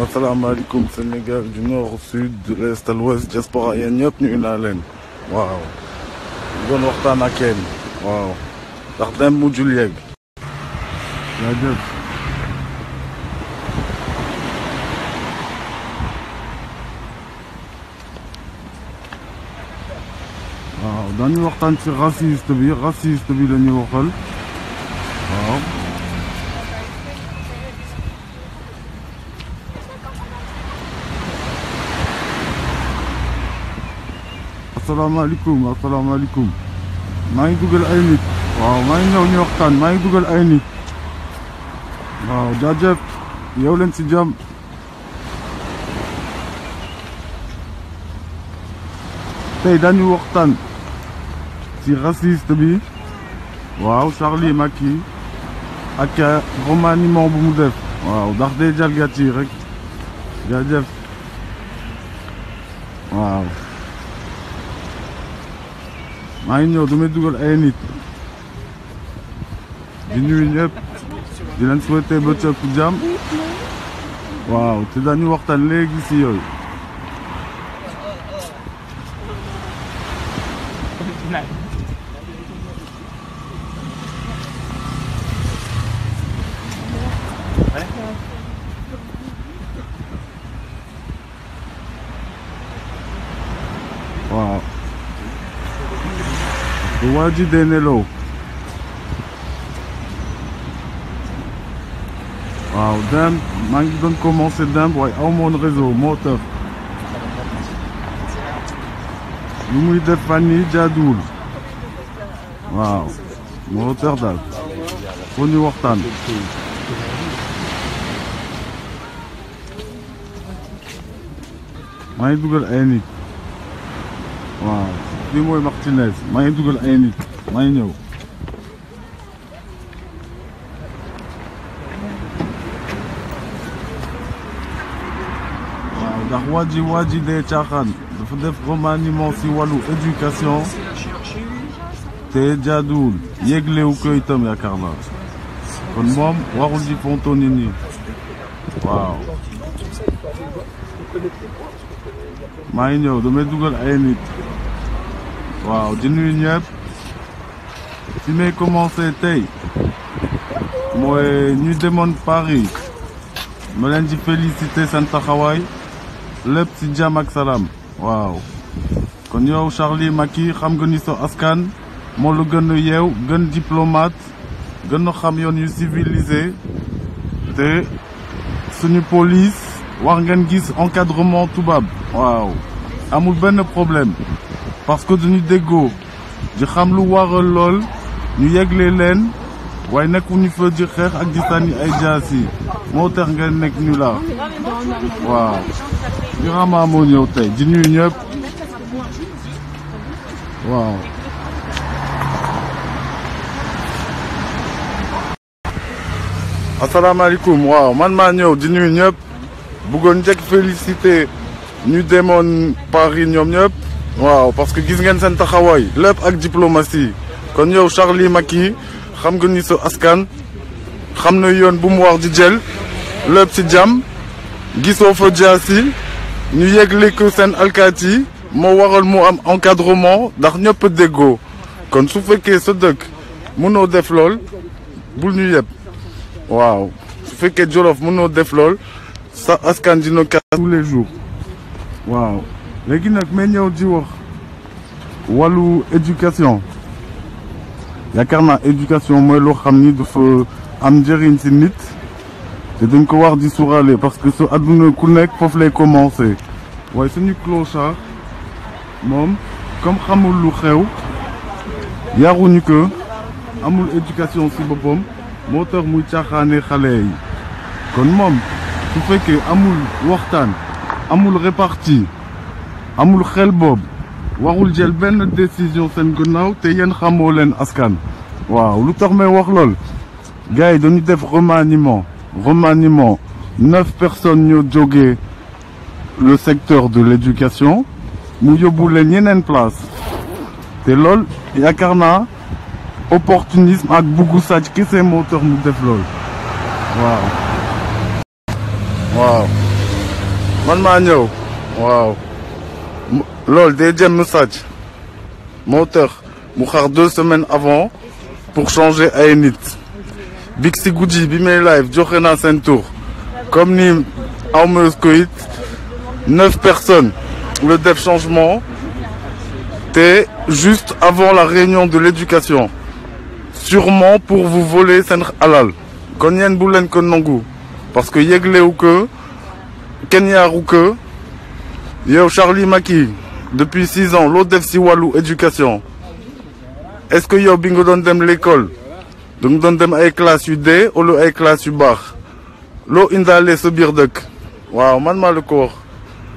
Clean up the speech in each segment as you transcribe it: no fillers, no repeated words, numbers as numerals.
asalaamaaleykum Sénégal du nord au sud de l'est à l'ouest diaspora yéen ñëpp ñu naa leen waaw doon waxtaan ak yéen waaw ndax dem mujjul yegg jaajëf waaw dañuy waxtaan ci raciste bi la ñuy waxal waaw asalaamaaleykum maa ngi dugal ay nit waaw maa ngi ñëw ñu waxtaan maa ngi dugal ay nit waaw jaajëf yow leen ci jàmm tey dañu waxtaan ci raciste bi waaw Charlie Macky ak remaniement bu mu def waaw ndax day jalgati rek jaajëf waaw maa ngi ñëw damay dugal ay nit di nuyu ñëpp di leen souhaiter bëccëg jàmm waaw te dañu waxtaan léegi si yooyu waaw waa ji dee nelaw waaw dem maa ngi doon commencé dem waaye aw moon réseau moo tax lu muy def fan yii jaaduwul waaw moo tax daal foo ñu waxtaan maa ngi dugal ay nit waaw lii mooy Martinez maa ngi dugal ay nit maa ngi ñëw waaw ndax waa ji dee caaxaan dafa def remaniement si wàllu éducation te jaaduwul yéglewu ko itam yaakaar naa kon moom warul di fonto nit ñi waaw maa ngi ñëw damay dugal ay nit waaw di nuyu ñëpp fi may commencé tey mooy ñu demoon Paris ma leen di féliciter seen taxawaay lépp ci jàmm ak salaam waaw kon yow Charlie Macky xam nga ni sa askan moo la gën a yeew gën diplomate gën a xam yoon yu civilisé te suñu police war ngeen gis encadrement tubaab waaw amul benn problème parce que duñu déggoo di xam lu waral lool ñu yegle leen waaye nekkuñu fa di xeex ak di sànni ay jaasi moo tax ngeen nekk ñu la waaw Birama moo ñëw tey di nuyu ñëpp waaw asalaamaaleykum waaw man maa ñëw di nuyu ñëpp bëggoon njëkk féliciter ñu demoon Paris ñoom ñëpp waaw parce que gis ngeen seen taxawaay lépp ak diplomatie kon yow Charlie Macky xam nga ni sa askan xam na yoon bu mu war di jël lépp ci jàmm gisoo fa jaasi ñu yëgle ko seen alkaati moo waral mu am encadrement ndax ñëpp déggoo kon su fekkee sa dëkk mënoo def lool bul ñu yëpp waaw su fekkee Jolof mënoo def lool sa askan dina kaas tous les jours waaw léegi nag may ñëw di wax wàllu éducation yaakaar naa éducation mooy loo xam ni dafa am njëriñ ci nit te dañ ko wax di suuraale parce que su àdduna ku nekk foofu lay commencé waaye suñu clochard moom comme xamul lu xew yaruñu ko amul éducation ci boppam moo tax muy caaxaane xale yi kon moom su fekkee amul waxtaan amul réparti amul xel boobu warul jël benn décision seen gannaaw te yéen xamoo leen askan waaw lu tax may wax lool gars yi dañu def remaniement 9 personnes ñoo jógee le secteur de l'éducation mu yóbbu leen yeneen place te lool yaakaar naa opportunisme ak buggu sàcc kese moo tax mu def lool waaw man maa ñëw waaw loolu day jëm sàcc moo tax mu xaar 2 semaines avant pour changer ay nit big si guddi bi may live joxe naa seen tour comme ni awma ko it 9 personnes le def changement te juste avant la réunion de l'éducation sûrement pour vous voler seen alal kon yeen bu leen ko nangu parce que yéglewu ko kenn yaaru ko yow Charlie Macky depuis 6 ans loo def si wàllu éducation est-ce que yow bi nga doon dem l'école da nga doon dem ay classes yu dee wala ay classes yu baax loo indaale sa biir dëkk waaw man maa la ko wax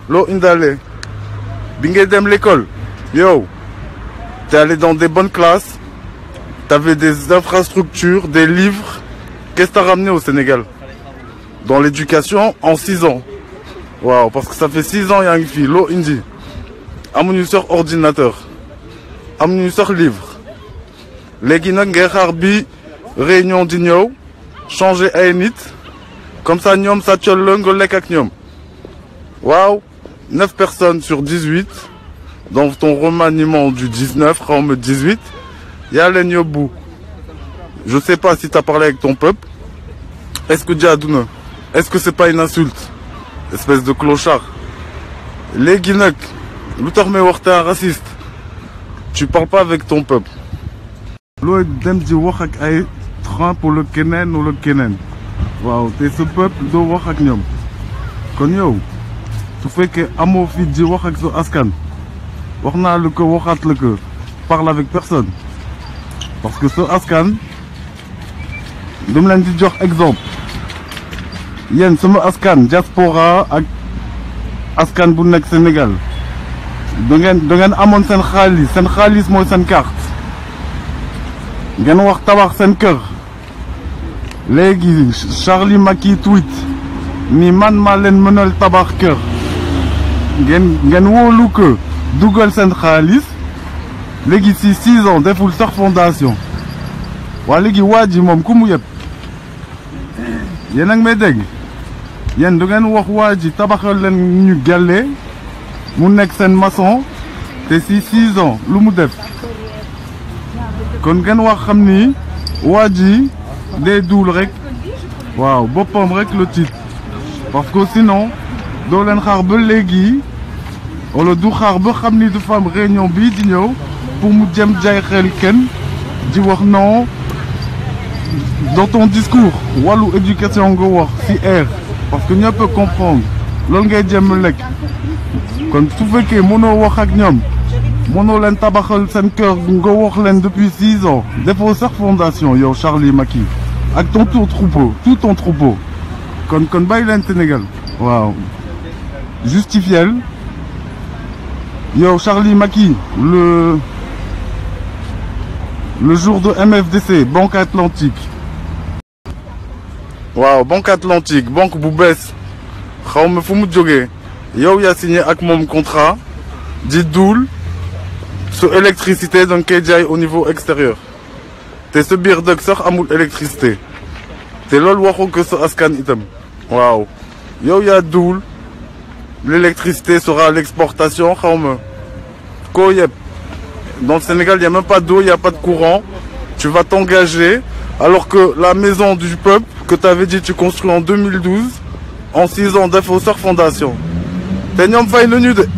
loo indaale bi ngay dem l'école yow t'es allé dans des bonnes classes t'avais des infrastructures des livres qu'est-ce que t'as ramené au Sénégal dans l'éducation en 6 ans waaw parce que ça fait 6 ans yaa ngi fii loo indi amuñu sax ordinateur amuñu sax livre léegi nag ngay xaar bi réunion di ñëw changer ay nit comme ça ñoom sa col la nga lekk ak ñoom waaw 9 personnes sur 18 dans ton remaniement du 19 xawma 18 yaa leen yóbbu je sais pas si t'as parlé avec ton peuple est-ce que jaaduna est-ce que c'est pas une insulte espèce de clochard léegi nag lu tax may waxtaan raciste tu parles pas avec ton peuple looy dem di wax ak ay Trump wala keneen wala keneen waaw te ce peuple doo wax ak ñoom kon yow su fekkee amoo fi di wax ak sa askan wax naa la ko waxaat la ko parle avec personne parce que sa askan dama leen di jox exemple yéen sama askan diaspora ak askan bu nekk Sénégal da ngeen amoon seen xaalis mooy seen carte ngeen wax tabax seen kër léegi Charlie Macky tweet ni man maa leen mënal tabax kër ngeen wóolu ko dugal seen xaalis léegi si 6 ans deful sax fondation waa léegi waa ji moom ku mu yëpp yéen a ngi may dégg yéen du ngeen wax waa ji tabaxal leen ñu gàllee mu nekk seen maçon te si 6 ans lu mu def kon ngeen wax xam ni waa ji day duul rek waaw boppam rek le titre parce que sinon doo leen xaar ba léegi wala du xaar ba xam ni dafa am réunion bii di ñëw pour mu jëm jaay xel kenn di wax non dans ton discours wàllu éducation nga wax ci air parce que ñëpp comprendre loolu ngay jëm lekk kon su fekkee mënoo wax ak ñoom mënoo leen tabaxal seen kër nga wax leen depuis 6 ans defoo sax fondation yow Charlie Macky ak ton troupeau tout ton troupeau kon bàyyi leen Sénégal waaw justifiel yow Charlie Macky le jour de MFDC Banque Atlantique waaw Banque Atlantique banque bu bees xaw ma fu mu jógee yow yaa signé ak moom contrat di duul su électricité da nga koy jaay au niveau extérieur te sa biir dëkk sax amul électricité te loolu waxu ko sa askan itam waaw yow yaa duul l'électricité sera à l'exportation xaw ma koo yëpp dans le Sénégal il y a même pas d'eau il y a pas de courant tu vas t'engager alors que la maison du peuple que tu avais dit tu construis en 2012 en 6 ans defoo sax fondation te ñoom fay nañu de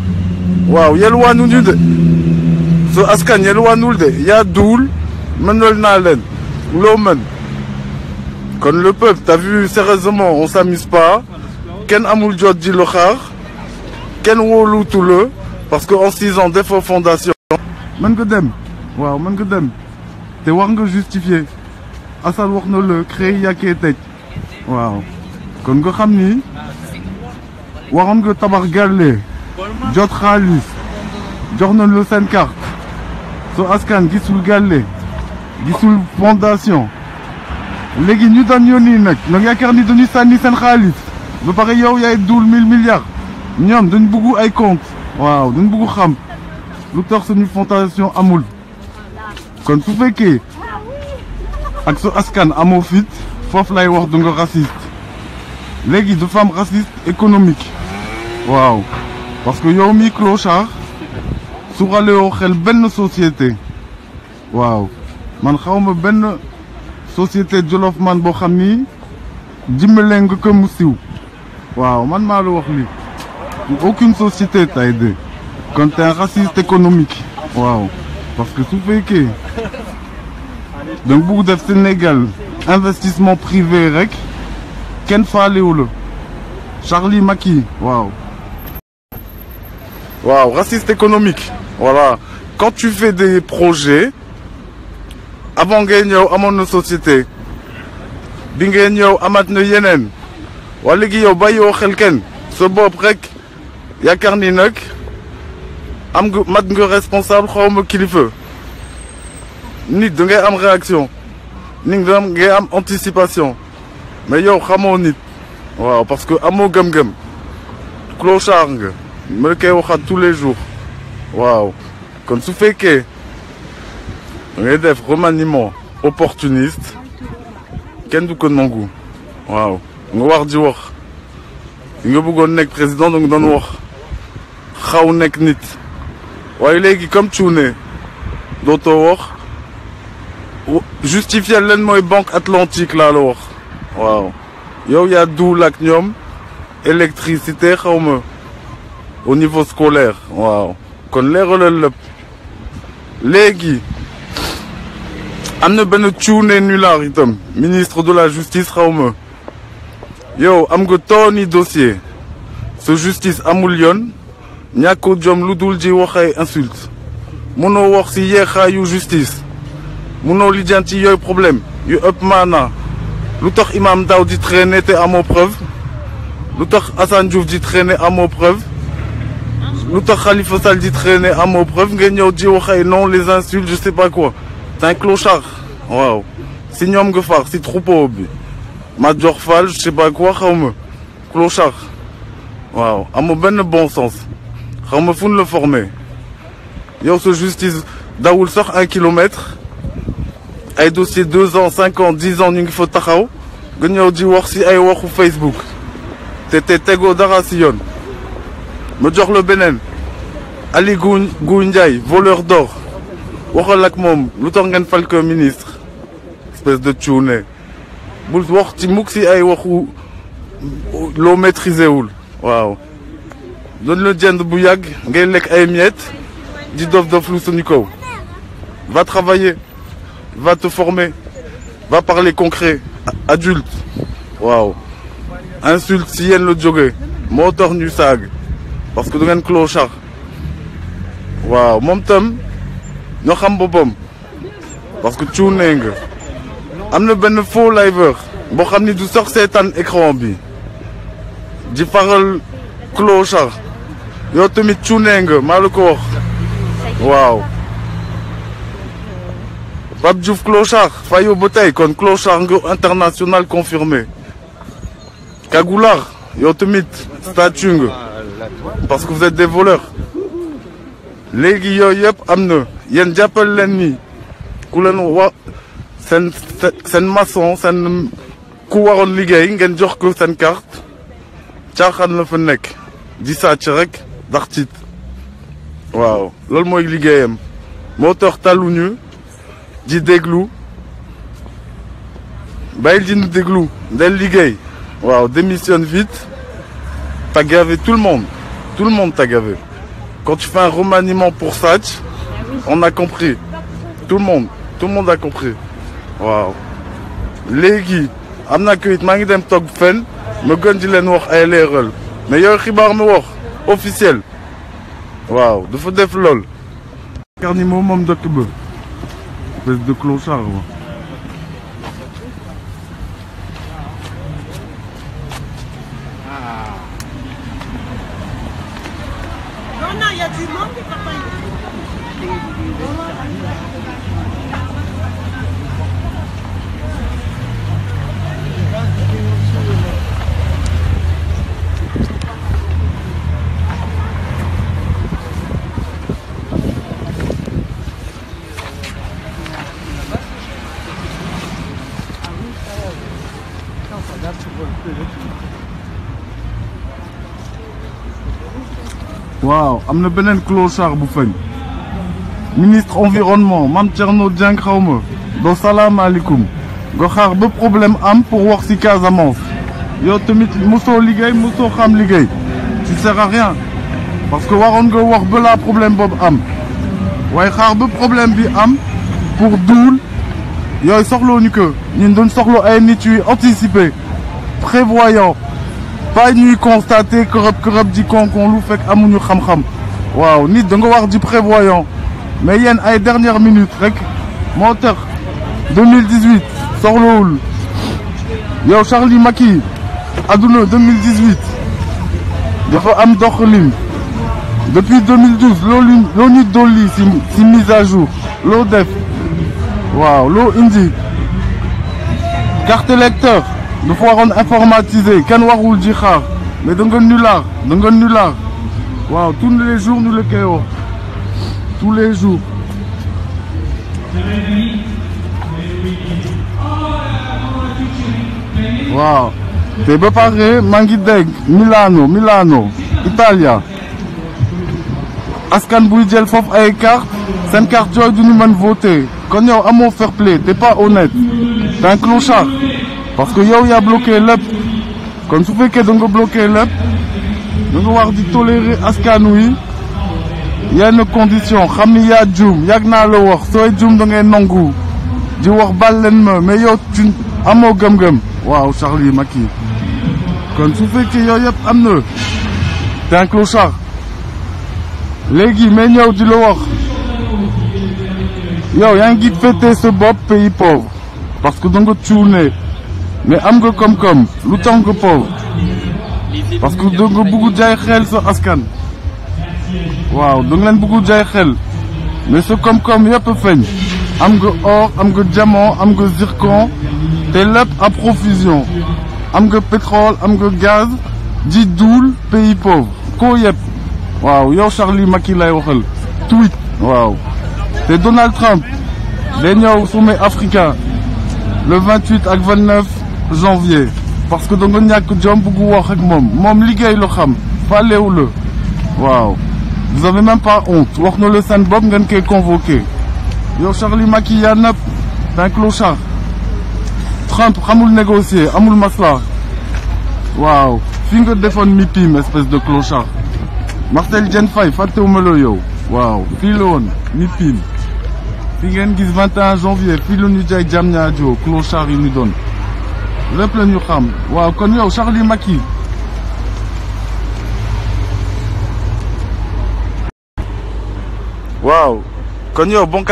waaw yelwaanuñu de so askan yelwaanul de yaa duul mënal naa leen loo mën kon le peuple t'as vu sérieusement on s'amuse pas kenn amul jot di lo xaar kenn wóolutu la parce que en 6 ans defoo fondation mën nga dem waaw mën nga dem te war nga justifier Assane wax na la créé yàkkee tëj waaw kon nga xam ni waroon nga tabax gàlle jot xaalis jox nañ la seen carte so askan gisul gàlle gisul fondation léegi ñu doon yónni nag yaakaar ni dañuy sànni seen xaalis ba pare yow yaay duul 1000 milliards ñoom dañ bëggu ay compte waaw dañ bëggu xam lu tax suñu fondation amul kon su fekkee ak su askan amoo fit foofu lay wax du nga raciste léegi dafa am raciste économique waaw parce que yow mi clochard suxale yoo xel benn société waaw man xawma benn société Jolof man boo xam ni dimbale nga ko mu siw waaw man maa la wax li aucune société t'a aidé kon t'es un raciste économique waaw parce que su fekkee donc bugg def Sénégal investissement privé rek kenn faalewu la Charlie Macky waaw waaw raciste économique voilà quand tu fais des projets avant ngay ñëw amoon na société bi ngay ñëw amat na yeneen waa léegi yow bàyyoo xel kenn sa bopp rek yaakaar ni nag am nga mat nga responsable xawma kilifa nit da ngay am réaction nit da ngay am anticipation mais yow xamoo nit waaw parce que amoo gëm-gëm clochard nga ma la koy waxaat tous les jours waaw kon su fekkee da ngay def remaniement opportuniste kenn du ko nangu waaw nga wax di wax yi nga bëggoon nekk président da nga doon wax xaw nekk nit waaye léegi comme cuune dootoo wax justifier leen mooy banque atlantique laa la wax waaw yow yaa duul ak ñoom électricité xawma au niveau scolaire waaw kon leeralal lépp léegi am na benn cuune nulaar itam ministre de la justice xawma yow am nga tooni dossier sa justice amul yoon ñàkko jom lu dul ji wax ay insulte mënoo wax si yeexaayu justice mënoo lijjanti yooyu problème yu ëpp maana lu tax Imam Ndao di traîner te amoo preuve lu tax Assane Diouf di traîner amoo preuve lu tax Khalifa Sall di traîner amoo preuve nga ñëw di wax ay non les insultes je sais pas quoi t'es un clochard waaw si ñoom nga far si troupeau bi Madior Fall je sais pas quoi xawma clochard waaw amoo benn bon sens xawma fu ñu la formé yow sa justice dawul sax 1 kilomètre ay dossier 2 ans 5 ans 10 ans ñu ngi fa taxaw nga ñëw di wax si ay waxu Facebook te tegoo dara si yoon ma jox la beneen Ali Ngouille Ndiaye voleur d'or waxal ak moom lu tax ngeen fal ko ministre espèce de cuune bul wax ci mukk si ay waxu loo maîtriser wul waaw doon la jënd bu yàgg ngay lekk ay miettes di dof lu suñu kaw va travailler va te former va parler concret adulte waaw insulte si yéen la jógee moo tax ñu saag parce que du ngeen clochard waaw moom tam ñoo xam boppam parce que cuune nga am na benn faux liveur boo xam ni du sax seetaan écran bi di faral clochard yow tamit cuune nga maa la ko wax waaw Pape Diouf clochard fayo ba tey kon clochard nga international confirmé Cagoulard yow tamit statut nga parce que vous êtes des voleurs léegi yooyu yëpp am na yéen jàppal leen ni ku leen wax seen maçon seen ku waroon liggéey ngeen jox ko seen carte caaxaan la fa nekk di sàcc rek ndax tiit waaw loolu mooy liggéeyam moo tax taluñu di déglu bàyyil di nu déglu del liggéey waaw démissionne vite t'as gavé tout le monde t'a gavé quand tu fais un remaniement pour sàcc on a compris tout le monde a compris waaw léegi am na kayit maa ngi dem toog fenn ma gën di leen wax ay leeral mais yooyu xibaar ma wax officiel waaw dafa def lool car ni moom dëkk ba espèce de clochard wa Non, il y a du monde qui papa. waaw am na beneen clochard bu feeñ ministre environnement Mame Thierno Dieng xaw ma do salaamaaleykum nga xaar ba problème am pour wax ci Casamance yow tamit mosoo liggéey mosoo xam liggéey tu sers à rien parce que waroon nga wax balaa problème boobu am waaye xaar ba problème bi am pour duul yooyu soxloo ñu ko ñun doon soxla ay nit yuy anticiper prévoyant pas ñuy constater kërëb ji konkon lu fekk amuñu xam-xam waaw nit da nga wax di prévoyant mais yéen ay dernière minute rek moo tax 2018 soxlawul yow Charlie Macky adduna 2018 dafa am doxalin depuis 2012 loo ñu dolli si mise à jour loo def waaw loo indi carte électeur dafa waroon informatiser kenn waxul ji xaar mais da nga nulaar waaw tous les jours ñu la koy wax tous les jours waaw te ba pare maa ngi dégg Milano Italia askan buy jël foofu ay carte seen carte yooyu duñu mën voter kon yow amoo fair play t'es pas honnête t'es un clochard parce que yow yaa bloqué lépp kon su fekkee da nga bloqué lépp da nga wax di tolérer askan wi yenn condition xam ni yaa juum yàgg naa la wax sooy juum da ngay nangu di wax bal leen ma mais yow tu amoo gëm-gëm waaw Charlie Macky kon su fekkee yow yëpp am na t'es un clochard léegi mais ñëw di la wax yow yaa ngi féete sa bopp pays pauvre parce que da nga cuune mais am nga koom-koom lu tax nga pauvre parce que da nga bëgg jaay xel sa askan waaw da nga leen bëgg jaay xel mais sa koom-koom yëpp feeñ am nga or am nga diamant am nga zircon te lépp à profusion am nga pétrole am nga gaz di duul pays pauvre koo yëpp waaw yow Charlie Macky lay waxal tweet waaw te Donald Trump day ñëw sommet africain le 28 ak 29 janvier parce que da nga ñàkk jom bëgg wax ak moom liggéey la xam fàlewu la waaw vous avez même pas honte wax na la seen bopp ngeen koy convoqué yow Charlie Macky yaa nëpp d'un clochard Trump xamul négocier amul masla waaw fi nga defoon MIPIM espèce de clochard Marcel Diène Faye fàttewuma la yow waaw fii la woon MIPIM fi ngeen gis 21 janvier fii la ñu jaay Diamniadio clochard yi ñu doon lépp la ñu xam waaw kon yow Charlie Macky waaw kon yow Banque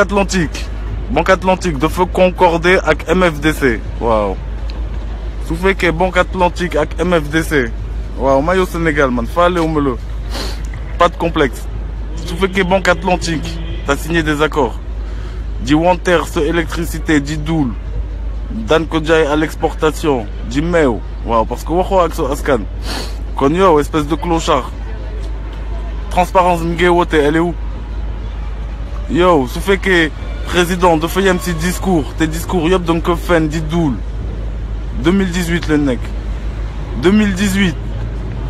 Atlantique dafa concorder ak MFDC waaw su fekkee Banque Atlantique ak MFDC waaw mayo Sénégal man faalewuma la pas de complexe su fekkee Banque Atlantique t'as signé des accords di wanteer sa électricité di duul daan ko jaay à l'exportation di meew waaw parce que waxoo ak sa askan kon yow espèce de clochard transparence mi ngay woote elle est où yow su fekkee président dafa yem ci discours te discours yëpp da nga ko fen di duul 2018 la nekk 2018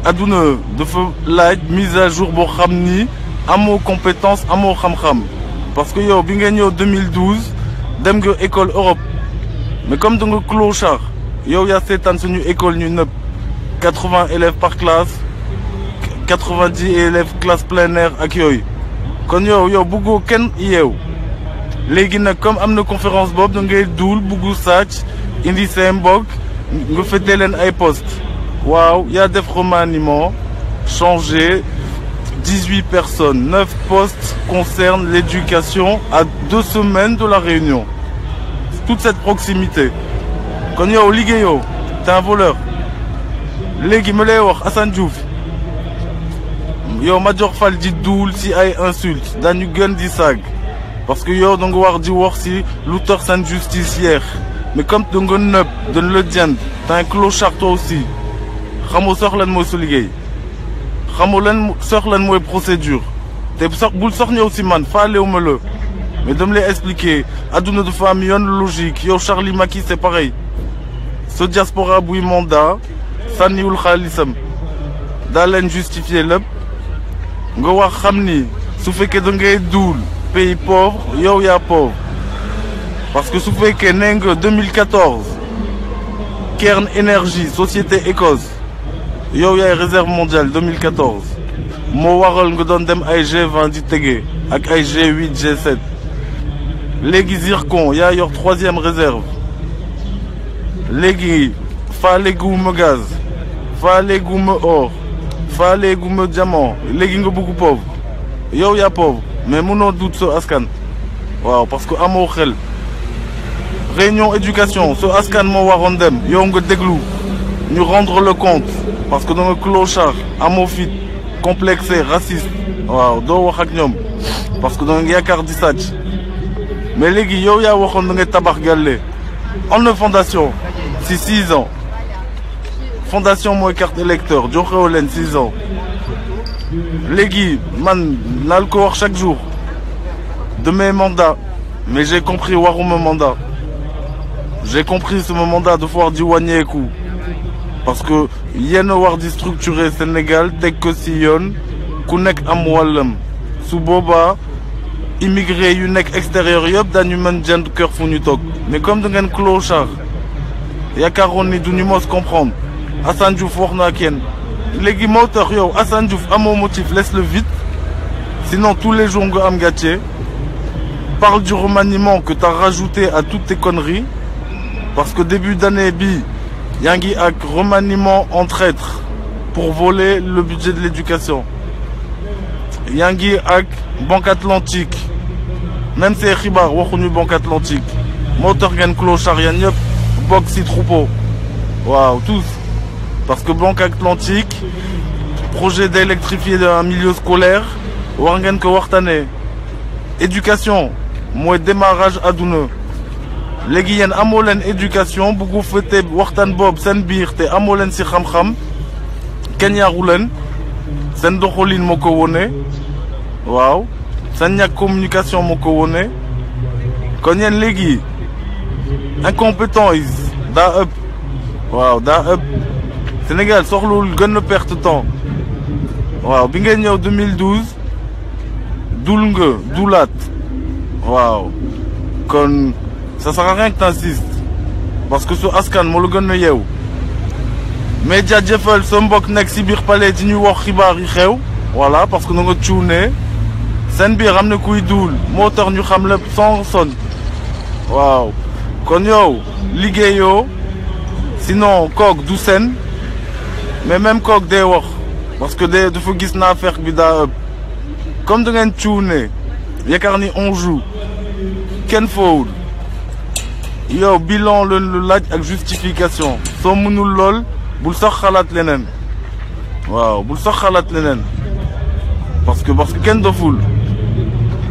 adduna dafa laaj mise à jour boo xam ni amoo compétence amoo xam-xam parce que yow bi nga ñëw 2012 dem nga école Europe mais comme da nga clochard yow yaa seetaan suñu école ñu nëpp 80 élèves par classe 90 élèves classe plein air ak yooyu kon yow bëggoo kenn yeew léegi nag comme am na conférence boobu da ngay duul bëggu sàcc indi seen mbokk nga fete leen ay poste waaw yaa def remaniement changé 18 personnes 9 postes concernent l'éducation à 2 semaines de la réunion toute cette proximité kon yow liggéeyoo t'es un voleur léegi ma lay wax Assane Diouf yow Madior Fall di duul ci ay insultes dañu gën di sag parce que yow da nga war di wax ci lu tax seen justicière mais comme da nga nëb dañ la jënd t'es un clochard toi aussi xamoo sax lan mooy su liggéey xamoo lan sax lan mooy procédure te sax bul sax ñëw ci man faalewuma la mais dama lay expliquer adduna dafa am yoon logique yow Charlie Macky c'est pareil sa diaspora buy mandat sànniwul xaalisam daa leen justifier lépp nga wax xam ni su fekkee da ngay duul pays pauvre yow yaa pauvre parce que su fekkee nee nga 2014 Cairn Énergie société Écosse yow yaay réserve mondiale 2014 moo waral nga doon dem ay G20 di tege ak ay G8 G7 léegi zircon yaa yor 3e réserve léegi faaleeguma gaz faaleeguma or faaleeguma diamant léegi nga bëgg pauvre yow yaa pauvre mais mënoo dut sa askan waaw parce que amoo xel réunion éducation sa askan moo waroon dem yow nga déglu ñu rendre le compte parce que da nga clochard amoo fit complexé raciste waaw doo wax ak ñoom parce que da nga yaakaar di sàcc mais léegi yow yaa waxoon da ngay tabax gàlle am na fondation si 6 ans fondation mooy carte électeur joxewo leen 6 ans léegi man naal ko wax chaque jour de mes mandats mais j'ai compris waruma mandat j'ai compris sama mandat dafa war di wàññeeku parce que yenn war di structurer Sénégal teg ko si yoon ku nekk am wàllam su boobaa immigré yu nekk extérieur yëpp dañu mën jënd kër fu ñu toog mais comme da ngeen clochard yaakaaroon ni duñu mos comprendre Assane Diouf wax na kenn léegi moo tax yow Assane Diouf amoo motif laisse-le vite sinon tous les jours nga am gàcce parle du remaniement que t'as rajouté à toutes tes conneries parce que début d'année bi yaa ngi ak remaniement en traître pour voler le budget de l'éducation yaa ngi ak Banque Atlantique même ces xibaar waxuñu Banque Atlantique moo tax ngeen clochard yeen ñëpp bokk ci troupeau waaw tous parce que Banque Atlantique projet d'électrifier un milieu scolaire war ngeen ko waxtaanee éducation mooy démarrage àdduna léegi yéen amoo leen éducation buggu fete waxtaan boobu seen biir te amoo leen ci xam-xam kenn yaru leen seen doxalin moo ko wone waaw seen ñàkk communication moo ko wone kon yéen léegi incompétent is daa ëpp waaw daa ëpp Sénégal soxlul gën a perte temps waaw bi ngeen ñëw 2012 dul nga dulaat waaw kon ça sert à rien que t'insistes parce que su askan moo la gën a yeew mais jaajëfal sa mbokk nekk si biir palais di ñuy wax xibaar yi xew voilà parce que na nga cuune seen biir am na kuy duul moo tax ñu xam lépp sans son waaw kon yow liggéeyoo sinon kook du sen mais même kook day wax parce que day dafa gis naa fekk bi daa ëpp comme da ngeen cuune yaakaar ni on joue kenn foowul yow bilan la laaj ak justification soo mënul lool bul sax xalaat leneen waaw bul sax xalaat leneen parce que kenn doful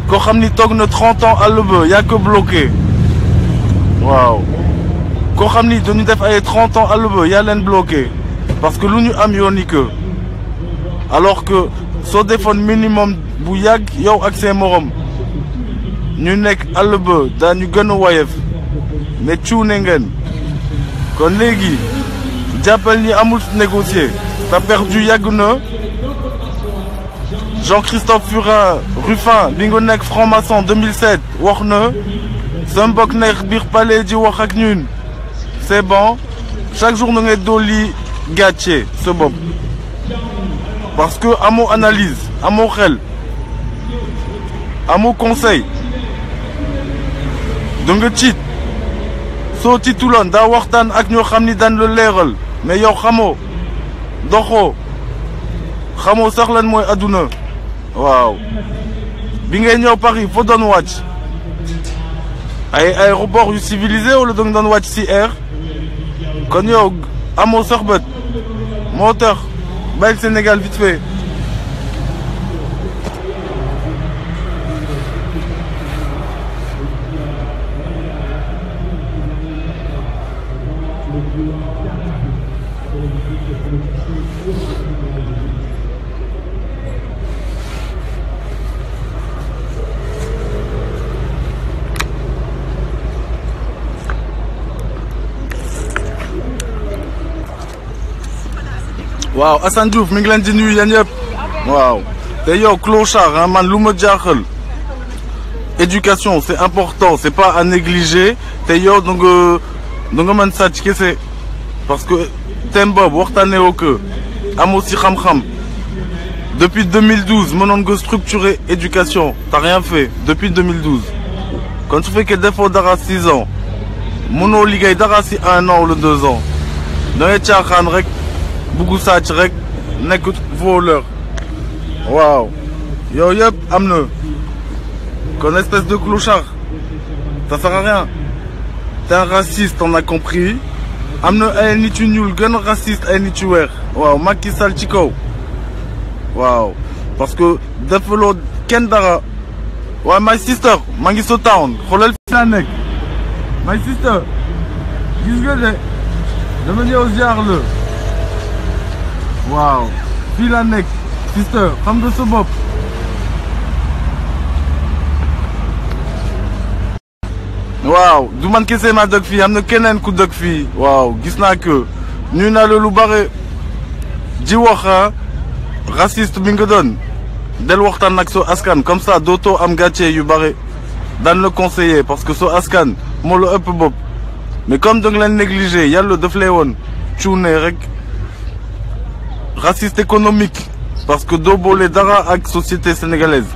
koo xam ni toog na 30 ans àll ba yaa ko bloqué waaw koo xam ni dañu def ay 30 ans àll ba yaa leen bloqué parce que lu ñu am yoon ni que alors que soo defoon minimum bu yàgg yow ak seen morom ñu nekk àll ba daañu gën a woyof mais cuune ngeen kon léegi jàppal ni amul négocier t'as perdu yàgg na Jean-Christophe Ruffin bi nga nekk franc-maçon 2007 wax na sa mbokk nekk biir palais di wax ak ñun c'est bon chaque jour na ngay dolli gàcce sa bopp parce que amoo analyse amoo xel amoo conseil da nga tiit soo tiituloon daa waxtaan ak ñoo xam ni daan la leeral mais yow xamoo doxoo xamoo sax lan mooy adduna waaw bi ngay ñëw Paris foo doon wàcc ay aéroport yu civilisé wala da nga doon wàcc ci air kon yow amoo sax bët moo tax bàyyi Sénégal vite fait waaw Assane Diouf mi ngi leen di nuyu yéen ñëpp waaw te yow clochard hein, man lu ma jaaxal éducation c'est important c'est pas à négliger te yow da nga mën sàcc kese parce que thème boobu waxtaanee woo que amoo si xam-xam depuis 2012 mënoon nga structurer éducation t'as rien fait depuis 2012 kon su fekkee defoo dara 6 ans mënoo liggéey dara si 1 an wala 2 ans da ngay caaxaan rek buggu sàcc rek nekk voleur waaw yow yëpp am na kon espèce de clochard ça sert à rien t'es un raciste on a compris am na ay nit yu ñuul gën a raciste ay nit yu weex waaw Macky Sall ci kaw waaw parce que defaloo kenn dara waaw my sister maa ngi so town xoolal fi laa nekk my sister gis nga de dama ñëw ziar la waaw fii laa nekk sister xam nga sa bopp waaw du man kese maa dëkk fii am na keneen ku dëkk fii waaw gis naa que ñu naa la lu bare ji wax raciste bi nga doon del waxtaan nag soo askan comme ça dootoo am gàcce yu bare daan la conseiller parce que soo askan moo la ëpp bopp mais comme da nga leen négligé yàlla daf lay woon cuune rek raciste économique parce que doo boole dara ak société sénégalaise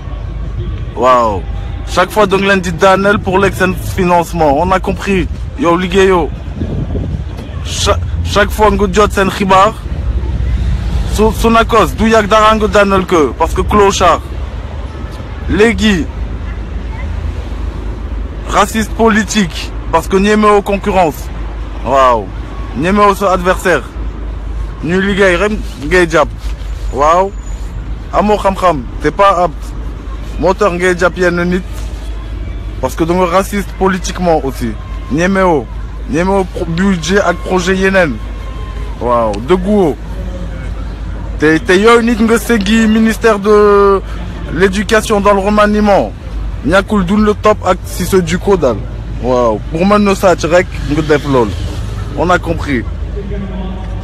waaw chaque fois da nga leen di daaneel pour lekk seen financement on a compris yow liggéeyoo chaque fois nga jot seen xibaar su nakos du yàgg dara nga daaneel que parce que clochard léegi raciste politique parce que ñemewoo concurrence waaw ñemewoo sa adversaire ñuy liggéey rek ngay jàpp waaw amoo xam-xam t'es pas apte moo tax ngay jàpp yenn nit parce que da nga raciste politiquement aussi ñemewoo budget ak projet yeneen waaw dëgguwoo te yooyu nit nga seggi ministère de l'éducation dans le remaniement ñàkkul dun la topp ak si sa jukko daal waaw pour mën na sàcc rek nga def lool on a compris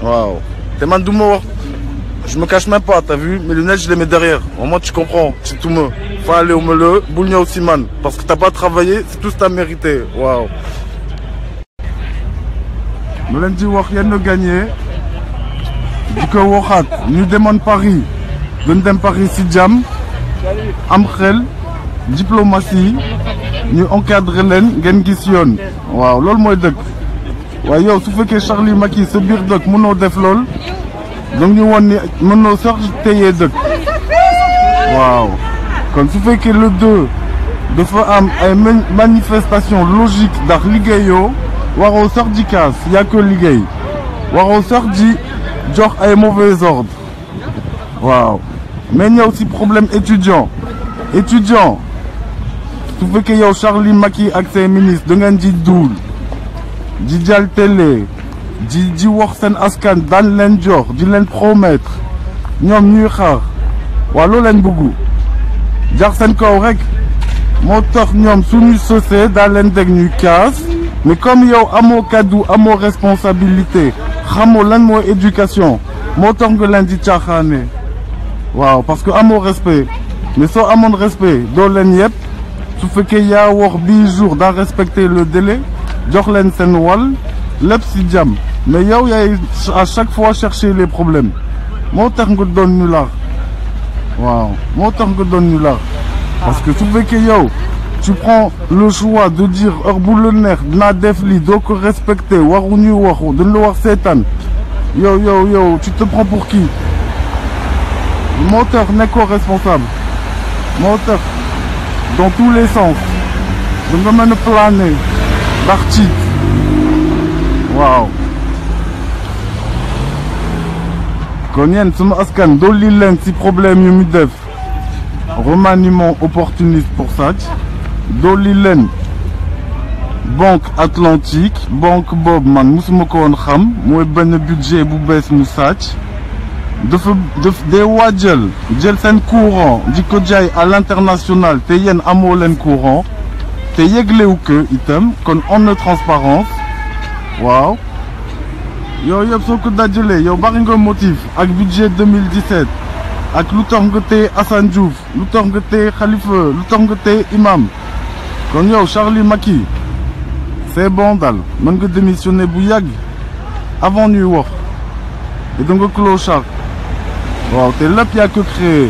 waaw te man du ma wax je me cache même pas t'as vu mes lunettes je les mets derrière au moins tu comprends ci tuma faale wu ma la bul ñëw si man parce que t'as pas travaillé c'est tout ce que t'as mérité waaw ma leen di wax yenn gagné di ko waxaat ñu demoon Paris gën dem Paris si jàmm am xel diplomatie ñu encadré leen ngeen gis yoon waaw loolu mooy dëgg waaye yow su fekkee Charlie Macky sa biir dëkk mënoo def lool donc ñu woon ni mënoo sax téyee dëkk waaw kon su fekkee le 2 dafa am ay manifestation logique ndax liggéeyoo waroo sax di kaas yaa ko liggéey waroo sax di jox ay mauvais ordre waaw mais ñëw si problème étudiant su fekkee yow Charlie Macky ak ses ministres da ngeen di duul di jàll télé di wax seen askan daan leen jox di leen promettre ñoom ñuy xaar waaw loo leen bëggu jax seen kaw rek moo tax ñoom suñu sosee daan leen dégg ñuy kaas mais comme yow amoo kaddu amoo responsabilité xamoo lan mooy éducation moo tax nga leen di caaxaane waaw parce que amoo respect mais soo amoon respect doo leen yëpp su fekkee yaa wax bii jour daa respecter le délai jox leen seen wàll lépp si jàmm mais yow yaay à chaque fois chercher les problèmes moo tax nga doon ñu laax waaw moo tax nga doon ñu laax parce que su fekkee yow tu prends le choix de dire heure bu la neex dinaa def lii doo ko respecter waruñuy waxu dañ la wax seetaan yow tu te prends pour qui moo tax nekkoo responsable moo tax dans tous les sens da nga mën a planer ndax ci waaw kon yéen sama askan dolli leen ci problème yu mu def remaniement opportuniste pour sàcc dolli leen banque atlantique banque boobu man musuma ko woon xam mooy benn budget bu bees mu sàcc dafa day waajal jël seen courant di ko jaay à l'international te yéen amoo leen courant te yëglewu ko itam kon on a transparence waaw yow yëpp soo ko dajalee yow bari nga motif ak budget 2017 ak lu tax nga téye Assane Diouf lu tax nga téye Khalifa lu tax nga téye Imam kon yow Charlie Macky c'est bon daal mën nga démissionner bu yàgg avant ñuy wax et da nga clochard waaw te lépp yaa ko créé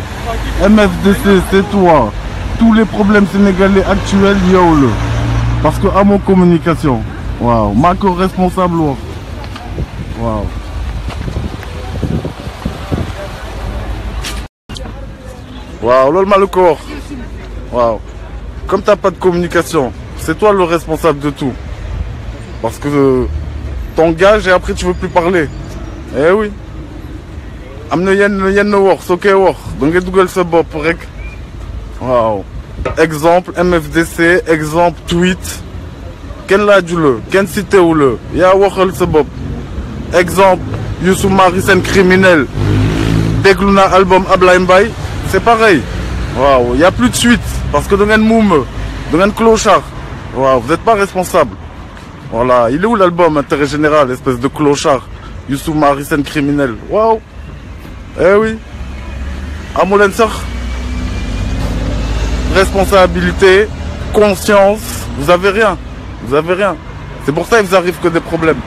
MFDC c'est toi tous les problèmes sénégalais actuels yow la parce que amoo communication waaw maa ko responsable wax waaw waaw loolu maa la ko wax waaw comme t'as pas de communication c'est toi le responsable de tout parce que ton gage et après tu veux plus parler eh oui am na yenn wax soo koy wax da ngay dugal sa bopp rek waaw exemple MFDC exemple tweet kenn laaju la kenn cité wu la yaa waxal sa bopp exemple Youssou Mari seen criminel déglu naa album Ablaye Mbaye c'est pareil waaw y a plus de suite parce que da ngeen muuma da ngeen clochard waaw vous êtes pas responsable voilà il est où l'album Intérêt Général espèce de clochard Youssou Mari seen criminel waaw eh oui amu leen sax responsabilité conscience vous avez rien c'est pour ça il vous arrive que des problèmes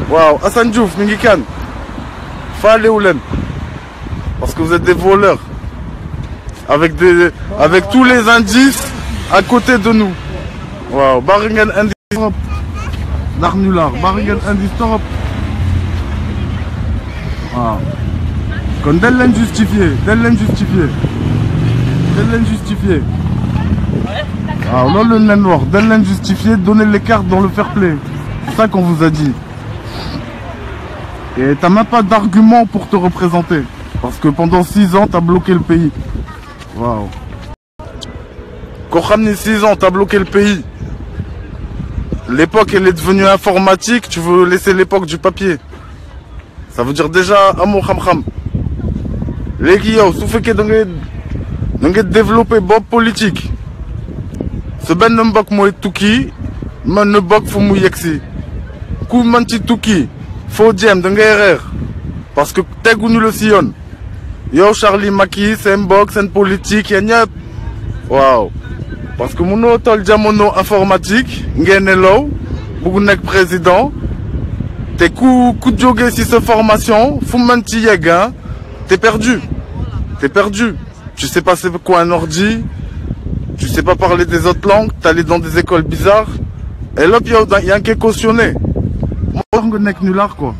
waaw Assane Diouf mi ngi kan faalewu leen parce que vous êtes des voleurs avec tous les indices à côté de nous waaw bari ngeen indice trop ndax ñu laar bari ngeen indice trop waaw kon dañ leen justifier waaw loolu lañ leen wax dañ leen justifier donner les cartes dans le fair play c'est ça qu'on vous a dit et t'as même pas d'argument pour te représenter parce que pendant 6 ans t'as bloqué le pays waaw koo xam ni 6 ans t'as bloqué le pays l'époque elle est devenue informatique tu veux laisser l'époque du papier ça veut dire déjà amoo xam-xam léegi yow su fekkee da ngay développer bopp politique sa benn mbokk mooy tukki mën na bokk fu mu yegsi ku mën ci tukki foo jéem da ngay reer parce que teguñu la si yoon yow Charlie Macky seen mbokk seen politique yéen ñëpp waaw parce que mënoo toll jamono informatique ngeen ne law bëgg nekk président te ku jógee si sa formation fu mën ci yegg t'es perdu tu sais pas c'est quoi un ordi tu sais pas parler des autres langues t'es allé dans des écoles bizarres et là yow yaa ngi koy cautionné moo tax nga nekk nulard quoi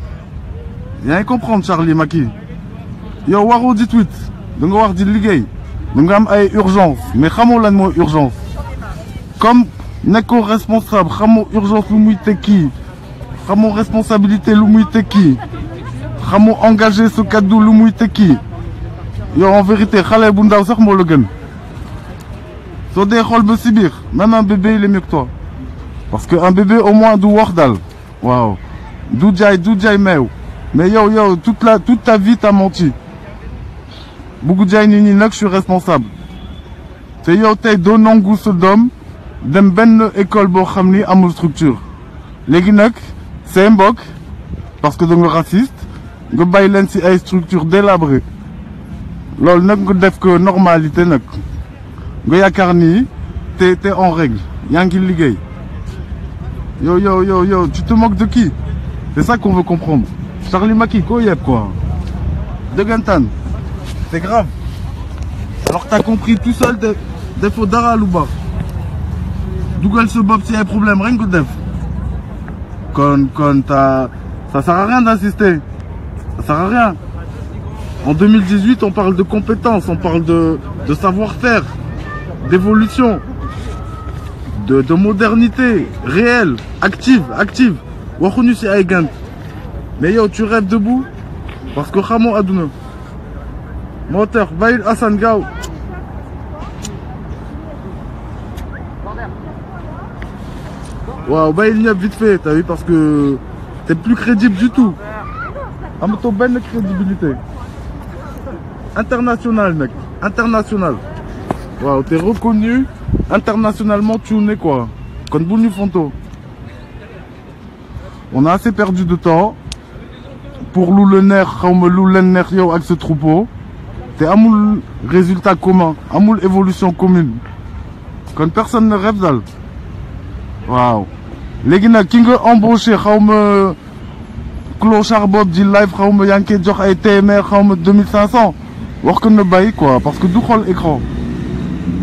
yaa ngi comprendre Charlie Macky yow waroo di tweet da nga wax di liggéey da nga am ay urgence mais xamoo lan mooy urgence comme nekkoo responsable xamoo urgence lu muy tekki xamoo responsabilité lu muy tekki xamoo engagé sa kaddu lu muy tekki yow en vérité xale bu ndaw sax moo la gën soo dee xool ba si biir même un bébé il est mieux que toi parce que un bébé au moins du wax daal waaw du jaay meew mais yow toute ta vie t'as menti bugg jaay nit ñi nag je suis responsable te yow tey doo nangu sa doom dem benn école boo xam ni amul structure léegi nag c'est mbokk parce que da nga raciste nga bàyyi leen ci ay structure délabrée loolu nag nga def ko normalité nag nga yaakaar ni t'es en règle yaa ngi liggéey yow tu te moques de qui c'est ça qu'on veut comprendre Charlie Macky koo yeb quoi dëggantaan c'est grave alors t'as compris tout seul defoo dara lu baax dugal sa bopp ci ay problème rek nga def kon ça sert à rien d'insister ça sert à rien en 2018 on parle de compétences on parle de savoir-faire d'évolution de modernité réelle active waxuñu ci ay gant mais yow tu rêves debout parce que xamoo adduna moo tax bàyyil Assane gaaw waaw bàyyil ñëpp vite fait t'as vu parce que t'es plus crédible du tout amatoo benn crédibilité international mec international waaw t'es reconnu internationalement tuné quoi kon bul ñu fonto on a assez perdu de temps pour lu la neex xawma lu leen neex yow ak ce troupeau te amul résultat commun amul évolution commune kon personne ne rêve daal waaw léegi nag ki nga embauché xaw ma clochard boobu di live xaw ma yaa ngi koy jox ay téeméer xaw ma 2500 wax ko na bàyyi quoi parce que du xool écran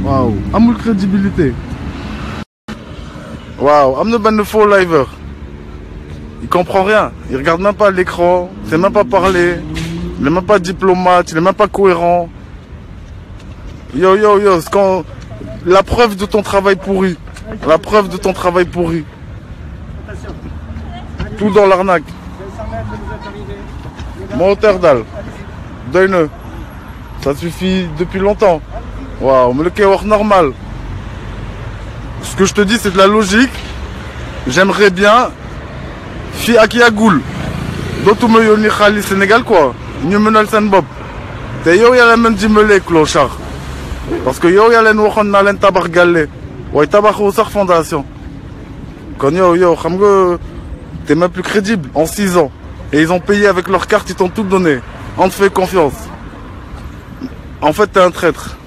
waaw amul crédibilité waaw am na benn faux liver il comprend rien il regarde même pas l'écran il sait même pas parler il n'est même pas diplomate il n'est même pas cohérent yo c'est quand la preuve de ton travail pourri la preuve de ton travail pourri tout dans l'arnaque moteur daal doy na ça suffit depuis longtemps waaw mais le koy wax normal ce que je te dis c'est de la logique j'aimerais bien fii ak yàggul dootuma yónni xaalis Sénégal quoi ñu mënal seen bopp te yow yaa leen mën dimbale clochard parce que yow yaa leen waxoon naa leen tabax gàlle waaye tabaxoo sax fondation kon yow xam nga t'es même plus crédible en 6 ans et ils ont payé avec leur carte ils t'ont tout donné on te fait confiance en fait t'es un traître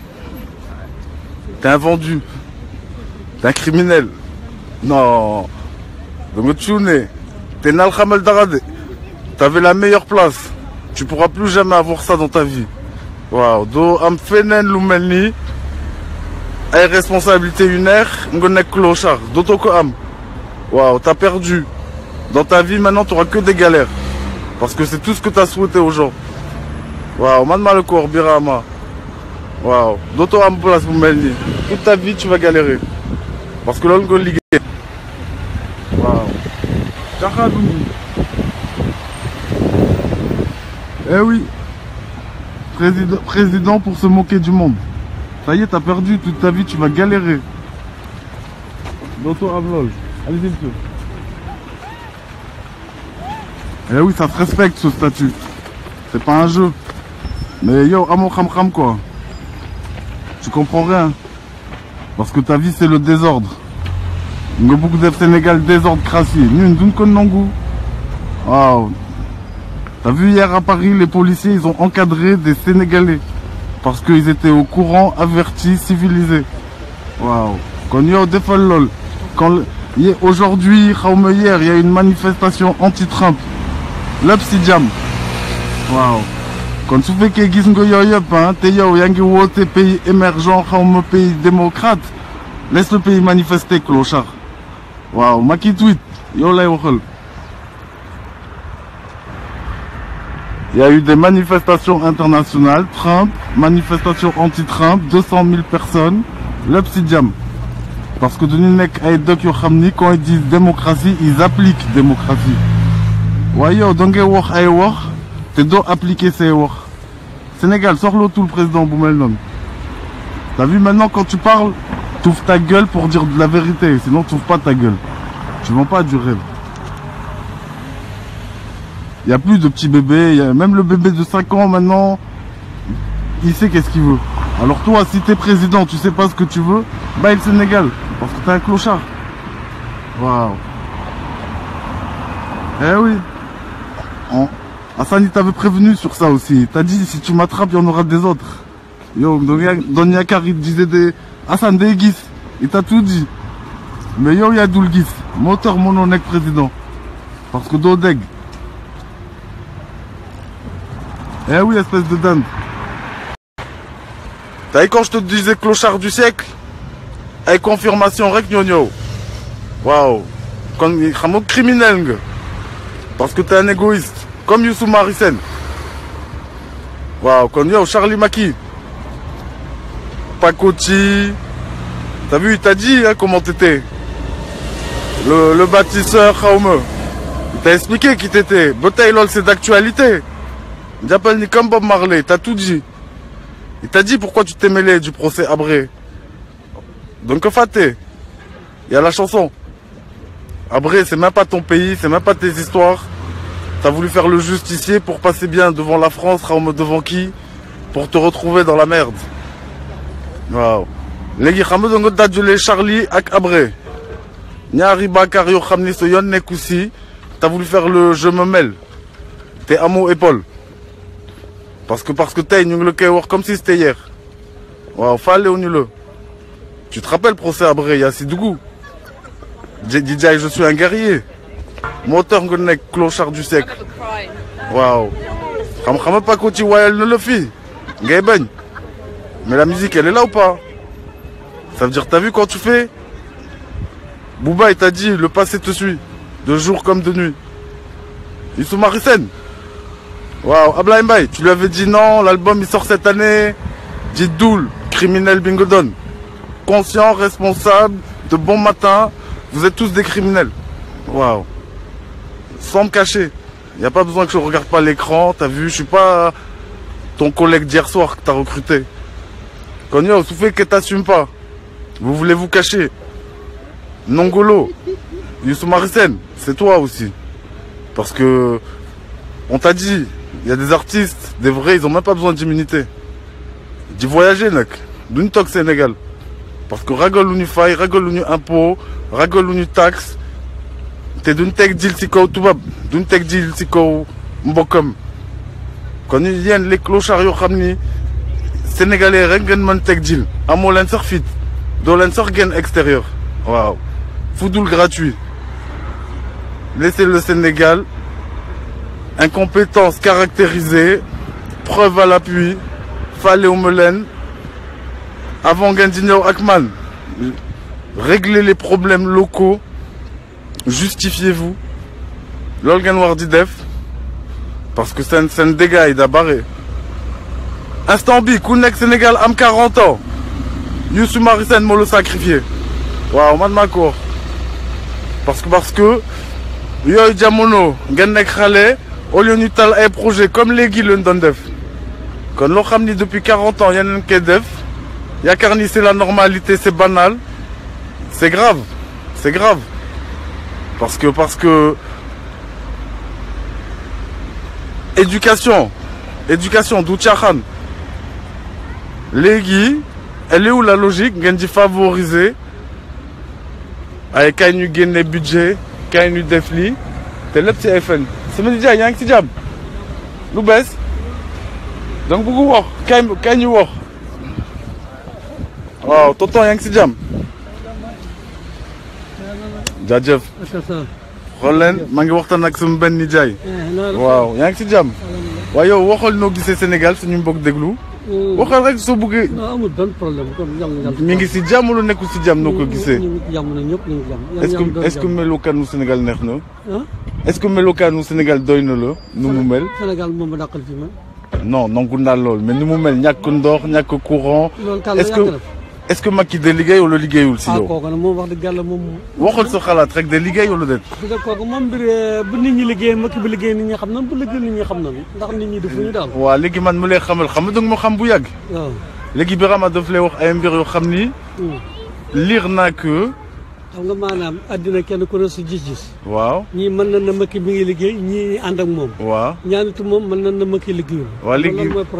t'es un vendu t'es un criminel non da nga cuune t'es nal xamal dara de t'avais la meilleure place tu pourras plus jamais avoir ça dans ta vie waaw doo am feneen lu mel nii ay responsabilité yu neex nga nekk clochard dootoo ko am waaw t'as perdu dans ta vie maintenant t'auras que des galères parce que c'est tout ce que t'as souhaité aux gens waaw man maa la ko wax Birama waaw dootoo am place bu mel nii toute ta vie tu vas galérer parce que loolu nga liggéey waaw caxaadum eh oui président pour se moquer du monde ça y est t'as perdu toute ta vie tu vas galérer dootoo am lool allez-y monsieur eh oui ça se respecte ce statut c'est pas un jeu mais yow amoo xam-xam quoi tu comprends rien parce que ta vie c'est le désordre nga bëgg def Sénégal désordre crassier ñun duñ ko nangu waaw t'as vu hier à Paris les policiers ils ont encadré des Sénégalais parce qu'ils étaient au courant avertis civilisés waaw kon yow defal lool quand aujourd'hui xawma hier il y a une manifestation anti-Trump lépp si jàmm waaw kon su fekkee gis nga yooyu yëpp te yow yaa ngi woote pays émergent xawma pays démocrate laisse le pays manifester clochard waaw Macky tweet yow lay waxal il y a eu des manifestations internationales Trump manifestation anti-Trump 200 000 personnes lépp si jàmm parce que dañu nekk ay dëkk yoo xam ni quand ils disent démocratie ils appliquent démocratie waaye yow da ngay wax ay wax te doo appliquer say wax Sénégal soxlootul président bu mel noonu t'as vu maintenant quand tu parles t'ouvres ta gueule pour dire de la vérité sinon t'ouvres pas ta gueule tu vends pas du rêve il y a plus de petits bébés il y a même le bébé de 5 ans maintenant il sait qu'est-ce qu'il veut alors toi si t'es président tu sais pas ce que tu veux bàyyi le Sénégal parce que t'es un clochard waaw eh oui Hassan il t'avait prévenu sur ça aussi t'as dit si tu m'attrapes il y en aura des autres yow Don Yakar il disait des Hassan day gis il t'a tout dit mais yow yaa dul gis moo tax mënoo nekk président parce que doo dégg eh oui espèce de dinde t'as vu quand je te disais clochard du siècle ay confirmation rek ñoo ñëw waaw kon xam nga criminel nga parce que t'es un égoïste comme Youssou Marissène waaw kon yow Charlie Macky Pakoti t'as vu il t'a dit comment t'étais le bâtisseur xawma il t'a expliqué qui t'étais ba tey loolu c'est d'actualité jàppal ni comme Bob Marley t'as tout dit il t'a dit pourquoi tu t'es mêlé du procès Habré donc fàtte il y a la chanson Habré c'est même pas ton pays c'est même pas tes histoires t'as voulu faire le justicier pour passer bien devant la France xawma devant qui pour te retrouver dans la merde waaw léegi xam nga nga dajale Charlie ak Habré ñaari bàkkaar yoo xam ni sa yoon nekku si t'as voulu faire le je me mêle te amoo épaule parce que tey ñu ngi la koy wax comme si c'était hier waaw fàllewuñu la tu te rappelles procès Habré yaa si dugg di jaay je suis un guerrier moo tax nga nekk clochard du siècle waaw xam-xama Paco ci wayal na la fii ngay bañ mais la musique elle est là ou pas ça veut dire t'as vu quand tu fais Booba il t'a dit le passé te suit de jour comme de nuit Youssou Marissène waaw Ablaye Mbaye tu lui avais dit non l'album il sort cette année dit Doul criminel bi nga doon conscient responsable de bon matin vous êtes tous des criminels waaw sans me cacher il y a pas besoin que je regarde pas l'écran t'as vu je suis pas ton collègue d'hier soir que t'as recruté kon yow su fekkee t'assumes pas vous voulez vous cacher Nongolo Youssou Marissène c'est toi aussi parce que on t'a dit il y a des artistes des vrais ils ont même pas besoin d'immunité di voyager nag duñu toog Sénégal parce que ragaluñu fay ragaluñu impôt ragaluñu taxe te duñ teg dil ci kaw tubaab duñ teg dil ci kaw mbokkam kon yéen les clochards yoo xam ni sénégalais rek ngeen mën teg dil amoo leen sax fit doo leen sax génn extérieur waaw fudul gratuit laissez le Sénégal incompétence caractérisée preuve à l'appui fàllewuma leen avant ngeen di ñëw ak man régler les problèmes locaux justifiez-vous loolu ngeen war di def parce que seen dégâts yi da bare instant bi ku nekk Sénégal am 40 ans Youssou Marissène moo la sacrifié waaw man maa ko wax parce que yooyu jamono ngeen nekk xale au lieu ñu tal ay projet comme léegi leen doon def kon loo xam ni depuis 40 ans yeneen koy def yaakaar ni c'est la normalité c'est banal c'est grave parce que éducation du caaxaan léegi elle est où la logique ngeen di favoriser ay kay ñu génne budget kay ñu def lii te lépp ci ay fen sama nijaay yaa ngi ci jàmm lu bees donc bëgg wax kay ñu wax waaw tonton yaa ngi ci jàmm jaajëf xool leen maa ngi waxtaan ak sama benn nijaay waaw yaa ngi ci jàmm waaye yow waxal noo gisee Sénégal suñu mbokk déglu waxal rek soo bëggee amul benn problème mi ngi si jàmm lu nekkul si jàmm noo ko gisee ñëpp est-ce que melokaanu Sénégal neex na est-ce que melokaanu Sénégal doy na la nu mu mel Sénégal moom ma dàqal fi man non nangu naa lool mais ni mu mel ñàkk ndox ñàkk courant est-ce que Macky de liggéey wala liggéeyul si yow kooku nag moom wax dëgg yàlla moom waxal sa xalaat rek de liggéey wala déet parce que kooku moom mbir bu nit ñi liggéey Macky bu liggéey nit ñi xam nañ bu liggéey nit ñi xam nañ ndax nit ñi defuñu daal waaw léegi man mu lay xamal xam nga ma xam bu yàgg waaw léegi Birama daf lay wax ay mbir yoo xam ni liir naa que xam nga maanaam àddina kenn ku ne su gis-gis waaw ñii mën nañ na Macky mi ngi liggéey ñii ànd ak moom waaw ñaanitu moom mën nañ na Macky liggéeyul waaw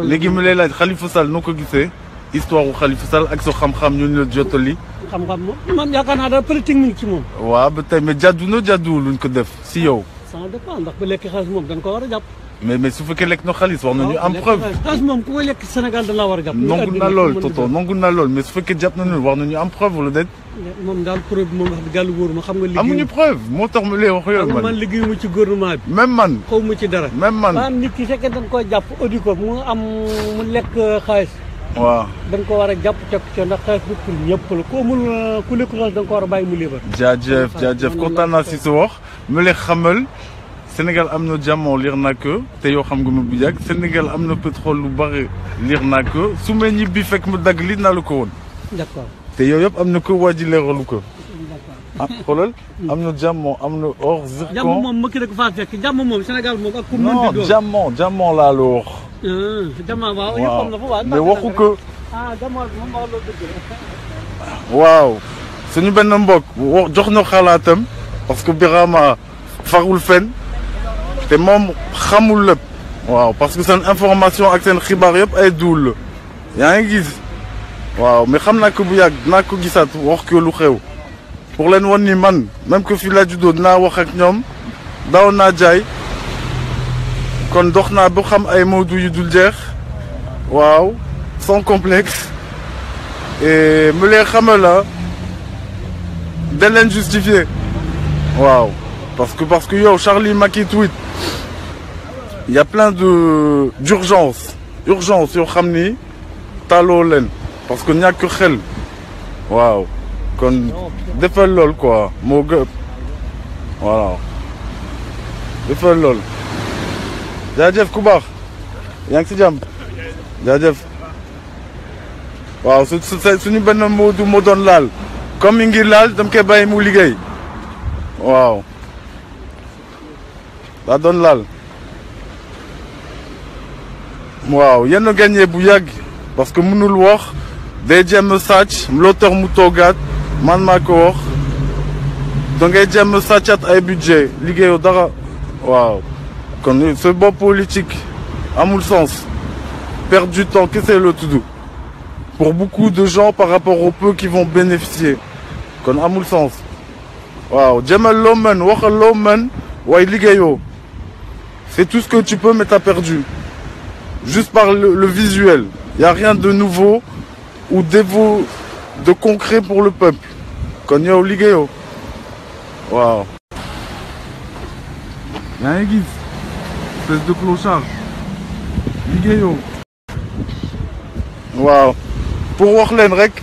léegi mu lay laaj Khalifa Sall noo ko gisee histoire u Khalifa Sall ak sa xam-xam ñu la jottali xam-xam moom man yaakaar naa daal politique mi ngi ci moom waaw ba tey mais jàddu na jàdduwul luñ ko def si yow ça dépend ndax ba lekk xaalis moom dañ ko war a jàpp mais su fekkee lekk na xaalis wax nañu am preuve xaalis moom ku koy lekk Sénégal da la war a jàpp nangu na lool tonton nangu na lool mais su fekkee jàpp nañu wax nañu am preuve wala déet moom daal preuve bi moom wax dëgg yàlla wóor ma xam nga liggéey amuñu preuve moo tax mu lay wax yow man liggéeyuma ci gouvernement bi même man xaw ma ci dara même man maanaam nit ki fekkee dañ koy jàpp audit ko mu am mu lekk xaalis waaw dañ ko war a jàpp teg ci ndax xaalis bi pour ñëpp la ku amul ku lekk xaalis da nga ko war a bàyyi mu libre jaajëf kontaan naa si sa wax mu lay xamal Sénégal am na diamant liir naa ko te yow xam nga ma bu yàgg Sénégal am na pétrole lu bari liir naa ko su ma ñibbi fekk mu dagg lii naa la ko woon d'accord te yow yëpp am na ko waa ji leeralu ko ah xoolal am na diamant am na or zircon jàmm moom Macky rek faa fekk jàmm moom Sénégal moom ak ku mën di doon non diamant laa la wax diamant waaw yëpp am na fa waaw mais waxu ko diamant moom wax la dëgg waaw suñu benn mbokk jox na xalaatam parce que Birama farul fen te moom xamul lépp waaw parce que seen information ak seen xibaar yëpp ay duul la yaa ngi gis waaw mais xam naa ko bu yàgg dinaa ko gisaat wax ko lu xew pour leen wan ni man même que fii laa juddoo dinaa wax ak ñoom daaw naa jaay kon dox naa ba xam ay Modou yu dul jeex waaw sans complexe et me les xamal la dañ leen justifier waaw parce que yow Charlie Macky tweet il y a plein d'urgence yoo xam ni taloo leen parce que ñàkk xel waaw kon defal lool quoi moo gën voilà defal lool jaajëf ku baax yaa ngi si jàmm jaajëf waaw suñu benn moo doon laal comme mi ngi laal dam koy bàyyi mu liggéey waaw daa doon laal waaw yenn gagné bu yàgg parce que mënul wax day jéem sàcc loo tax mu toogaat man maa ko wax da ngay jéem sàccat ay budget liggéeyoo dara waaw kon ce bopp politique amul sens perdre du temps kese la tudd pour beaucoup de gens par rapport aux peu qui vont bénéficier kon amul sens waaw jéemal loo mën waxal loo mën waaye liggéeyoo c'est tout ce que tu peux mais t'as perdu juste par le visuel y a rien de nouveau ou de concret pour le peuple kon yow liggéeyoo waaw yaa ngi gis espèce de clochard liggéeyoo waaw pour wax leen rek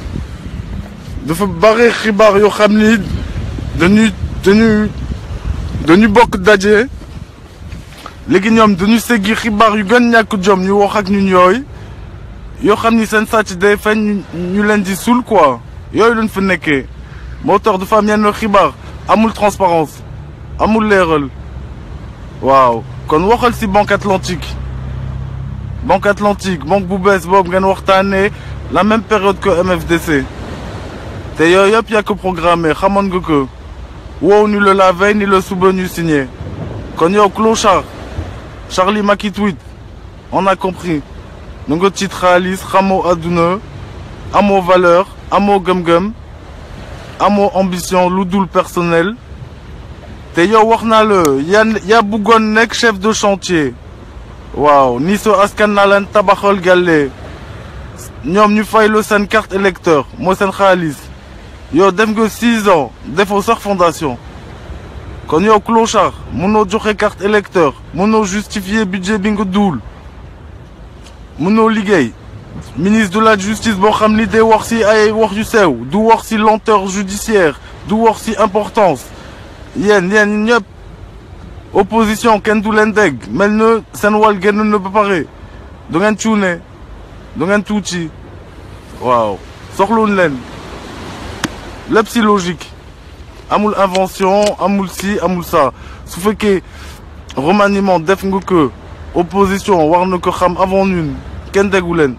dafa bari xibaar yoo xam ni dañuy bokk daje léegi ñoom dañu seggi xibaar yu gën ñàkk jom ñu wax ak ñun yoo xam ni seen sàcc day feeñ ñu leen di suul quoi yooyu lañ fa nekkee moo tax dafa am yenn xibaar amul transparence amul leeral waaw kon waxal ci banque atlantique banque bu bees boobu ngeen waxtaanee la même période que MFDC te yooyu yëpp yaa ko programmé xamoon nga ko wow ni la veille ni le suba ñu signé kon yow clochard Charlie Macky tweet on a compris nu nga tiit xaalis xamoo adduna amoo valeur amoo gëm-gëm amoo ambition lu dul personnel te yow wax naa la yaa bëggoon nekk chef de chantier waaw ni so askan naa leen tabaxal gàlle ñoom ñu fay la seen carte électeur mooy seen xaalis yow def nga 6 ans defoo sax fondation kon yow clochard mënoo joxe carte électeur mënoo justifier budget bi nga duul mënoo liggéey ministre de la justice boo xam ni day wax ci ay wax yu sew du wax ci lenteur judiciaire du wax ci importance yéen ñëpp opposition kenn du leen dégg mel na seen wàll génn na ba pare du ngeen cuune du ngeen tuuti waaw soxluñ leen lépp ci logique amul invention amul ci amul ça su fekkee remaniement def nga ko opposition war na ko xam avant ñun kenn déggu leen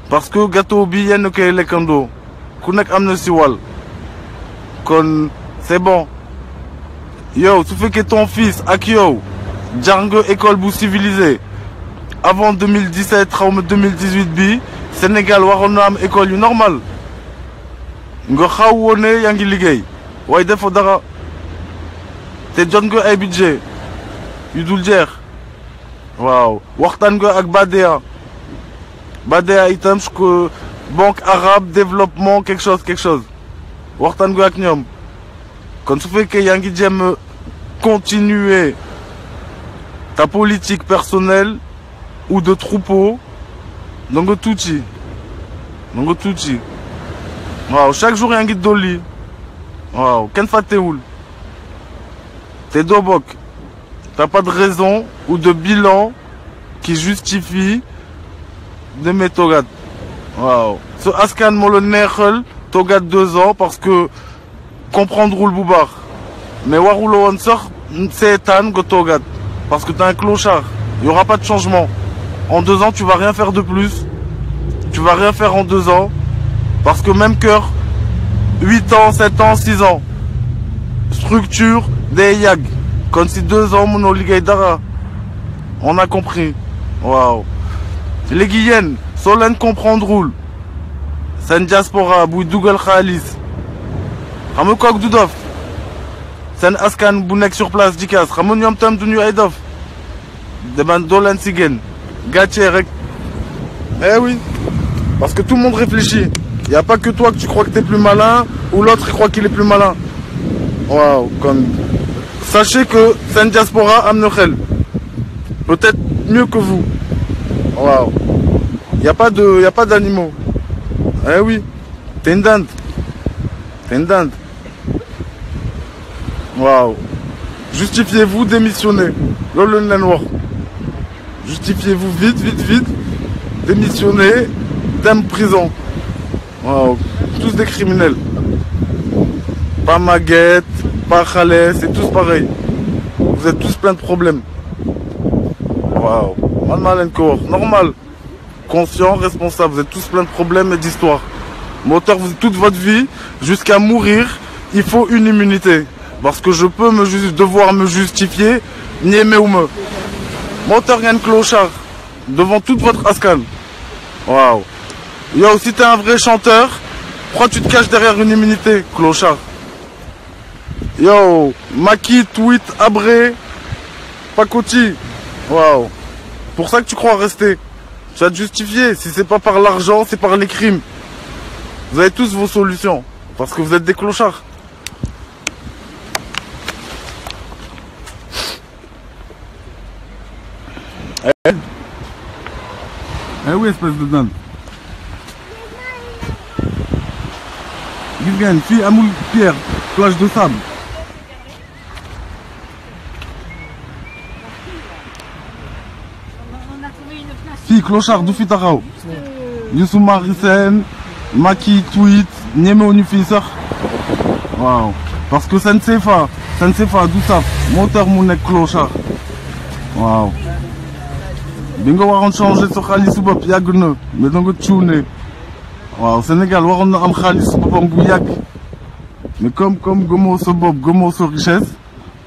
parce que gâteau bi yenn koy lekkandoo ku nekk am na ci wàll kon c'est bon yow su fekkee ton fils ak yow jar nga école bu civilisé avant 2017 xaw ma 2018 bi Sénégal waroon na am école yu normal nga xaw woon ne yaa ngi liggéey waaye defoo dara te jot nga ay budget yu dul jeex waaw waxtaan nga ak Badea itam que banque arabe développement quelque chose waxtaan nga ak ñoom kon su fekkee yaa ngi jéem continuer ta politique personnelle ou de troupeau na nga tuuti waaw chaque jour yaa ngi dolli waaw kenn fàttewul te doo bokk t'as pas de raison ou de bilan qui justifie demee toogaat waaw su askan moo la neexal toogaat 2 ans parce que comprendrewul bu baax mais warula woon sax seetaan nga toogaat parce que t'es un clochard il y aura pas de changement en 2 ans tu vas rien faire de plus tu vas rien faire en 2 ans parce que même cœur 8 ans 7 ans 6 ans structure day yàgg kon si 2 ans mënoo liggéey dara on a compris waaw léegi yéen soo leen comprendrewul seen diaspora buy dugal xaalis xam nga kook du dof seen askan bu nekk sur place di kaas xam nga ñoom tam duñu ay dof deman doo leen si génn gàccee rek Eh oui. Parce que tout le monde réfléchit. Il n'y a pas que toi que tu crois que tu es plus malin ou l'autre il croit qu'il est plus malin. Waouh. Sachez que c'est une diaspora amnechel. Peut-être mieux que vous. Waouh. Il n'y a pas d'animaux. Eh oui. T'es une dinde. T'es une dinde. Waouh. Justifiez-vous, démissionnez. Lolo noir. Justifiez-vous vite, vite, vite. Démissionnez. Dame prison. Waouh. Tous des criminels. Pas Maguette, pas Khaled, c'est tous pareil. Vous êtes tous plein de problèmes. Waouh. Normal. Conscient, responsable. Vous êtes tous plein de problèmes et d'histoires. Moteur, toute votre vie, jusqu'à mourir, il faut une immunité. Parce que je peux devoir me justifier, niémé ou me. Moteur, il y a un clochard. Devant toute votre ascan. Waouh. Yo, si t'es un vrai chanteur, pourquoi tu te caches derrière une immunité, clochard? Yo, Maki, tweet, abré, pacoti. Waouh. Pour ça que tu crois rester. Tu vas te justifier. Si c'est pas par l'argent, c'est par les crimes. Vous avez tous vos solutions. Parce que vous êtes des clochards. Eh oui, espèce de dinde. Gilgan, fille à moule pierre, plage de sable. Fille, clochard, Doufi Tarao. Youssou Marisen, Maki, tweet, Nieme Onufisar. Waouh. Parce que ça ne sait pas, d'où ça. Moteur, mon nec clochard. Waouh. Bingo waron changer so xaliss bop yag na mais da nga cuune waaw Sénégal waron na am xaliss bopam bu yag mais comme gëmoo sa bopp gëmoo sa richesse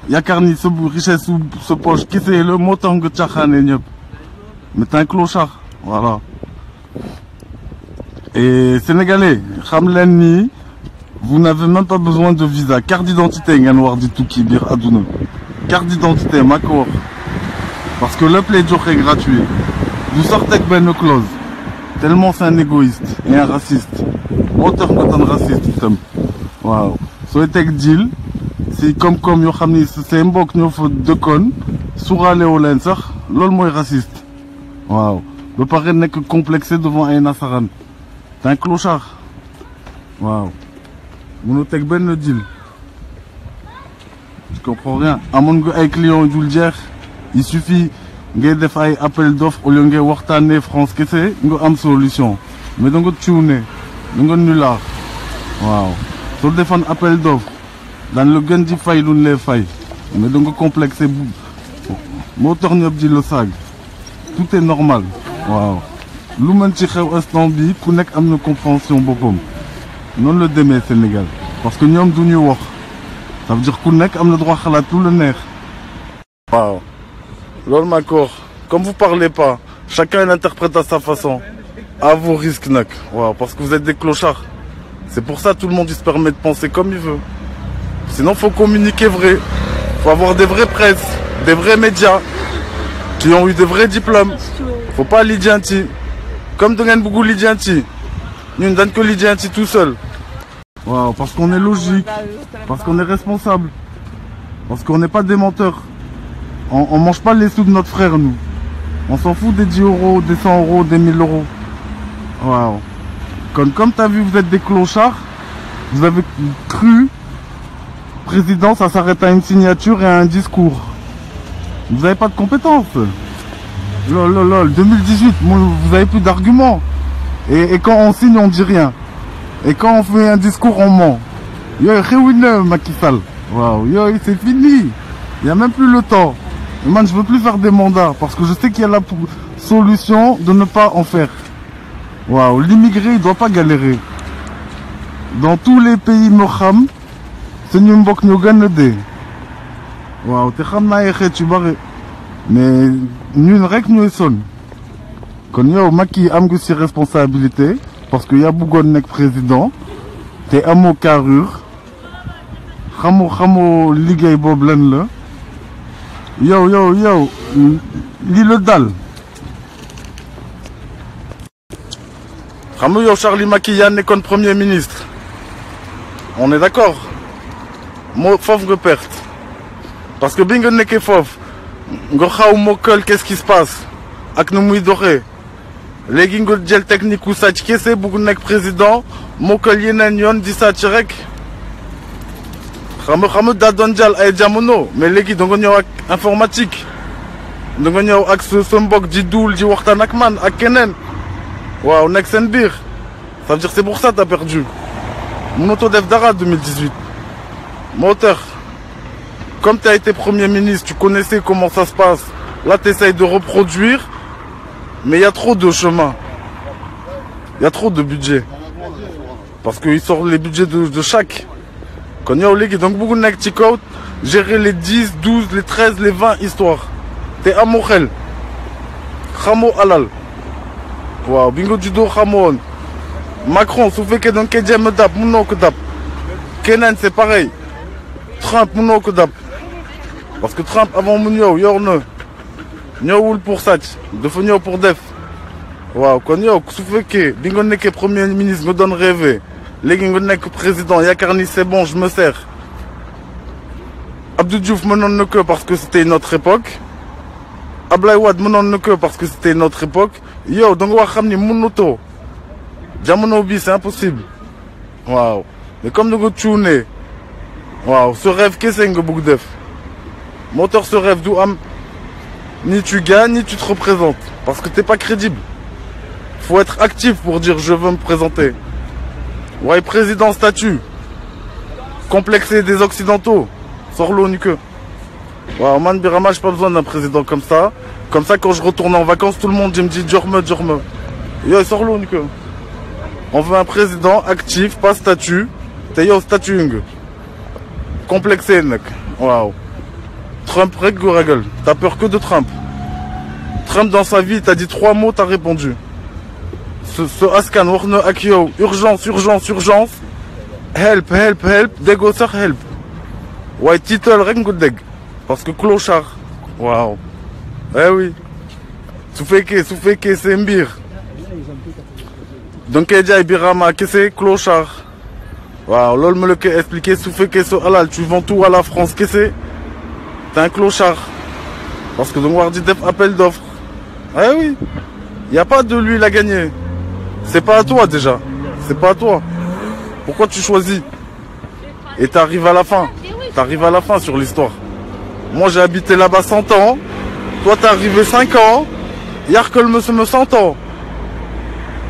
yaakaar ni sa richesse ou sa poche kese la moo tax nga caaxaane ñëpp mais t'es un clochard voilà. Et Sénégalais xam leen ni vous n'avez même pas besoin de visa, carte d'identité ngeen war di tukki biir aduna, carte d'identité maa ko wax. Parce que le play est gratuit. Vous sortez avec une clause. Tellement c'est un égoïste et un raciste. Auteur que un raciste. Waouh. Soit avec deal, c'est comme c'est un bok nous faut deux connes. Soura Léolène ça, l'ol moi raciste. Waouh. Le parrain n'est que complexé devant un Nassaran. T'es un clochard. Waouh. Vous n'avez pas de deal. Je comprends rien. À mon gars avec Léon Duldière. Il suffit de faire un appel d'offres au lieu de Wartane France, que c'est une solution. Mais donc, tu es nulard. Waouh. Si on fait un appel d'offres, dans le gain de faille, on les faille. Mais donc, complexe, moteur n'y a pas le sag. Tout est normal. Waouh. L'humain qui est instant bi, qu'on ait une compréhension beaucoup. Non le démé Sénégal. Parce que nous sommes du New York. Ça veut dire qu'on ait le droit à tout le nerf. Waouh. Lol Macor, comme vous parlez pas, chacun l'interprète à sa façon. À vos risques, Nak. Wow, parce que vous êtes des clochards. C'est pour ça que tout le monde il se permet de penser comme il veut. Sinon, faut communiquer vrai. Faut avoir des vraies presses, des vrais médias, qui ont eu des vrais diplômes. Faut pas l'identifier. Comme de beaucoup l'identifier. Nous ne donnons que l'identifier tout seul. Wow, parce qu'on est logique, parce qu'on est responsable, parce qu'on n'est pas des menteurs. On mange pas les sous de notre frère, nous. On s'en fout des 10 euros, des 100 euros, des 1000 euros. Waouh. Comme tu as vu, vous êtes des clochards. Vous avez cru, président, ça s'arrête à une signature et à un discours. Vous n'avez pas de compétences. Lol, 2018, vous avez plus d'arguments. Et quand on signe, on dit rien. Et quand on fait un discours, on ment. Yo, Makissal. Waouh, yo, c'est fini. Il n'y a même plus le temps. Man, je veux plus faire des mandats parce que je sais qu'il y a la solution de ne pas en faire. Waouh, l'immigré, il doit pas galérer. Dans tous les pays Moham, c'est Nyumbok Nyoganede. Waouh, t'es Khamna tu barres. Mais nous, rek nous son. Quand il y a Maki Amgussi responsabilité, parce qu'il y a Bougon nek président, t'es amo carrure, Khamo ligay boblen là. Yo, lis le dalle. xam nga yow Charlie Macky yaa nekkoon premier ministre on est d'accord moo foofu nga perte parce que bi nga nekkee foofu nga xaw mokkal qu'est-ce qui se passe ak nu muy doxee léegi nga jël technique u sàcc kese bugg nekk président mokkal yeneen yoon di sàcc rek xam nga daa doon jàll ay jamono mais léegi da nga ñëw ak informatique da nga ñëw ak sa mbokk ji duul ji waxtaan ak man ak keneen waaw nekk seen biir ça veut dire c'est pour ça t'as perdu mënatoo def dara 2018 moo tax comme tu as été premier ministre tu connaissais comment ça se passe là tu essayes de reproduire mais il y a trop de chemin il y a trop de budget parce que ils sortent les budgets de chaque kon yow léegi donc bëgg nekk ci kaw gérer les 10 12 les 13 les 20 histoires te amoo xel xamoo alal waaw bi nga juddoo xamoon Macron su fekkee da nga koy jéem a dab mënoo ko dab keneen c'est pareil Trump mënoo ko dab parce que Trump avant mu ñëw yor na ñëwul pour sàcc dafa ñëw pour def waaw kon yow su fekkee bi nga nekkee premier ministre nga doon rêver léegi nga nekk président yaakaar ni c'est bon je me sers Abdou Diouf mënoon na ko parce que c'était une autre époque Ablaye Wade mënoon na ko parce que c'était une autre époque yow da nga wax xam ni mënutoo jamono bi c'est impossible waaw mais comme da nga cuune waaw ce rêve kese nga bëgg def moo tax ce rêve du am ni tu gagnes ni tu te représentes parce que t'es pas crédible faut être actif pour dire je veux me présenter waaye président statut complexé des occidentaux soxloo ñu que waaw man Birama j'ai pas besoin d'un président comme ça quand je retourne en vacances tout le monde me dit jox ma yooyu soxloo ñu que on veut un président actif pas statut te yow statut nga complexé nag waaw Trump rek gu ragal t'as peur que de Trump dans sa vie t'as dit 3 mots t'as répondu ce askan wax na ak yow urgence help déggoo sax help waaye tiital rek nga dégg parce que clochard waaw eh oui su fekkee c'est mbir donc koy jaay Birama kese clochard waaw loolu ma la koy expliquer su fekkee so alal tu vends tout à la France kese t'es un clochard parce que da nga war di def appel d'offres eh oui y a pas de l'huile à gagner c'est pas à toi déjà c'est pas à toi pourquoi tu choisis et t'arrives à la fin sur l'histoire moi j'ai habité là-bas 100 ans toi t'es arrivé 5 ans yarkal me 100 ans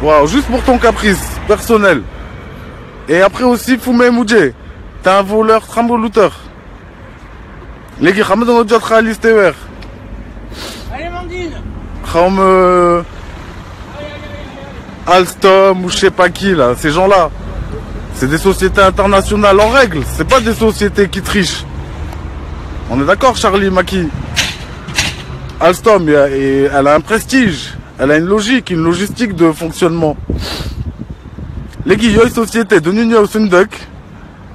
waaw juste pour ton caprice personnel et après aussi Fumé Moudjé t'es un voleur tremblouteur léegi xam nga da nga jot xaalis te weer xaw ma Alstom ou je sais pas qui là ces gens-là c'est des sociétés internationales en règle c'est pas des sociétés qui trichent on est d'accord Charlie Macky Alstom elle a un prestige elle a une logique une logistique de fonctionnement léegi yooyu société dañu ñëw suñu dëkk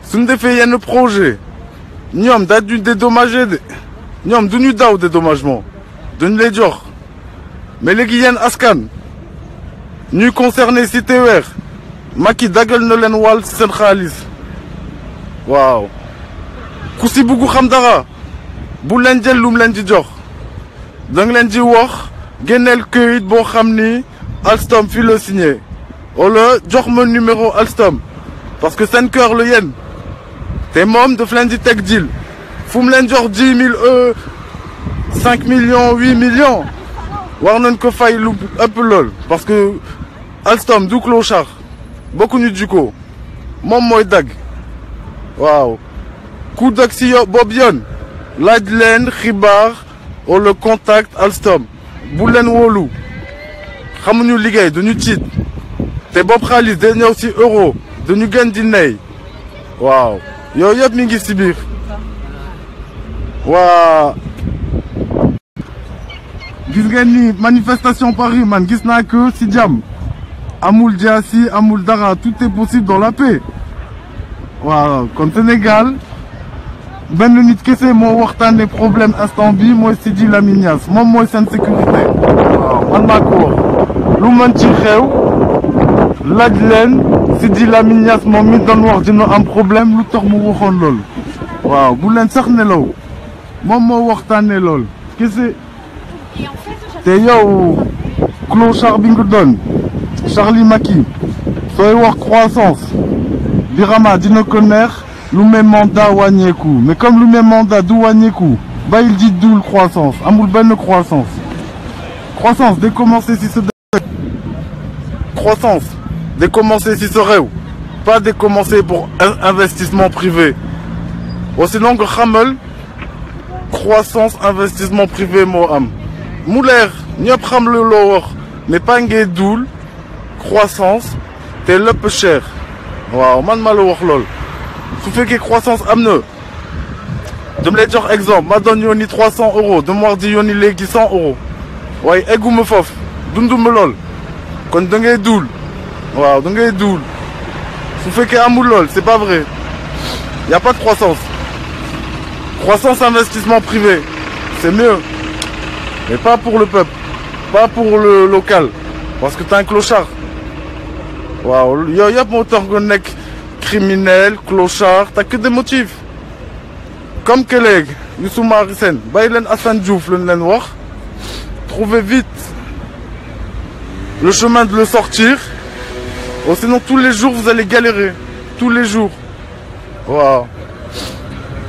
suñu defee yenn projet ñoom daal du dédommagé de ñoom duñu daw dédommagement duñu lay jox mais léegi yéen askan ñuy concerné si TER Macky daggal na leen wàll si seen xaalis waaw ku si bugg xam dara bu leen jël lum leen di jox da nga leen di wax génneel këyit boo xam ni Alstom fii la signé wala jox ma numéro Alstom parce que seen kër la yéen te moom daf leen di teg deal fu mu leen jox 10 000 5 millions 8 millions war nañ ko fay lu ëpp lool parce que Alstom du clochard bokkuñu jikko moom mooy dagg waaw ku dagg si boobu yoon laaj leen xibaar wala contact Alstom bu leen wóolu xamuñu liggéey dañu tiit te boobu xaalis day ñëw si euro dañu gën di ney waaw yooyu yëpp mi ngi si biir waa gis ngeen ni manifestation Paris man gis naa que si jàmm amul jaasi amul dara tout est possible dans la paix waaw kon Sénégal benn nit kese moo waxtaane problème instant bi mooy Sidi Lamine Niass moom mooy seen sécurité waaw man maa ko wax lu mën ci xew laaj leen Sidi Lamine Niass moom mi doon wax dina am problème lu tax mu waxoon lool waaw bu leen sax nelaw moom moo waxtaanee lool kese te yow clochard bi nga doon Charlie Macky sooy wax croissance Birama dina ko neex lu même mandat wàññeeku mais comme lu même mandat du wàññeeku bàyyil di dul croissance amul benn croissance day commencer si sa croissance day commencer si sa réew pas de commencer pour investissement privé sinon nga xamal croissance investissement privé moo am mu leer ñëpp xam lu loo wax mais pas ngay dul croissance te lépp cher waaw man ma la wax lool su fekkee croissance am na dama lay jox exemple ma doon yónni 300 euros dama war di yónni léegi 100 euros waaye egguma foofu dunduma lool kon da ngay duul waaw da ngay duul su fekkee amul lool c'est pas vrai y a pas de croissance investissement privé c'est mieux mais pas pour le peuple pas pour le local parce que t'es un clochard waaw yow yëpp moo tax nga nekk criminel clochard t'as que des motifs comme que léegi Youssou Mari Sène bàyyi leen Assane Diouf lañ leen wax trouvez vite le chemin de le sortir sinon tous les jours vous allez galérer tous les jours waaw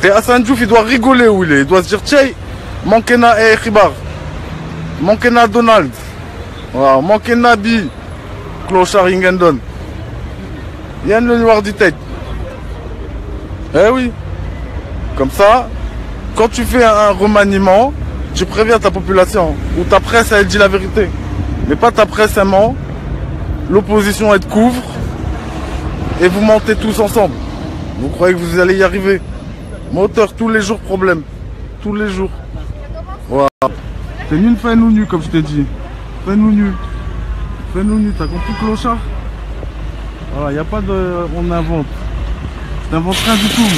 te Assane Diouf il doit rigoler où il doit se dire tiens manqué na ay xibaar manqué na Donald waaw manqué na bi clochard yi ngeen doon yéen la ñu wax di tëj eh oui comme ça quand tu fais un remaniement tu préviens ta population ou ta presse elle dit la vérité mais pas ta presse elle ment l'opposition elle te couvre et vous mentez tous ensemble vous croyez que vous allez y arriver moteur tous les jours problème tous les jours voilà c'est ñun fais-nous nu comme je t'ai dit fais-nous nu t'as compris clochard voilà y a pas de on invente je t'invente rien du tout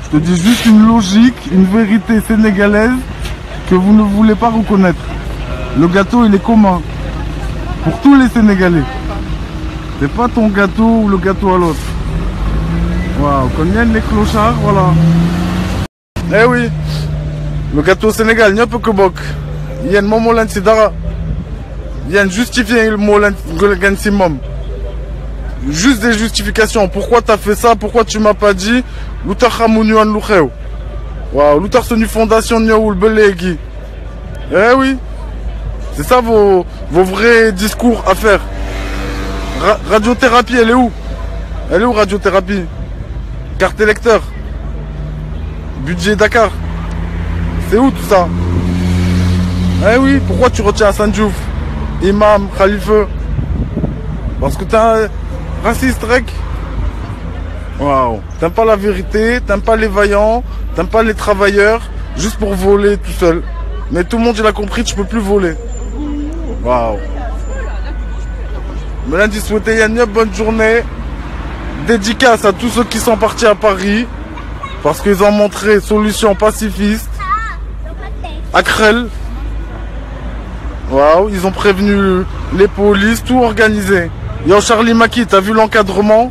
je te dis juste une logique une vérité sénégalaise que vous ne voulez pas reconnaître le gâteau il est commun pour tous les Sénégalais c'est pas ton gâteau ou le gâteau à l'autre waaw kon yéen les clochards voilà eh oui le gâteau Sénégal ñëpp ko bokk yéen moom moo leen si dara yéen justifier moo leen gën si moom juste des justifications pourquoi t'as fait ça pourquoi tu m'as pas dit lu tax xamuñu woon lu xew waaw lu tax suñu fondation ñëwul ba léegi eh oui c'est ça vos vrais discours à faire radiothérapie elle est où radiothérapie carte électeur budget Dakar c'est où tout ça eh oui pourquoi tu retiens Assane Diouf imam Khalifa parce que t'es un raciste rek waaw t'aimes pas la vérité t'aimes pas les vaillants t'aimes pas les travailleurs juste pour voler tout seul mais tout le monde il a compris tu peux plus voler waaw ma leen di souhaiter yéen ñëpp bonne journée dédicace à tous ceux qui sont partis à Paris parce qu'ils ont montré solution pacifiste Akrel waaw ils ont prévenu les polices tout organisé yow Charlie Macky t'as vu l'encadrement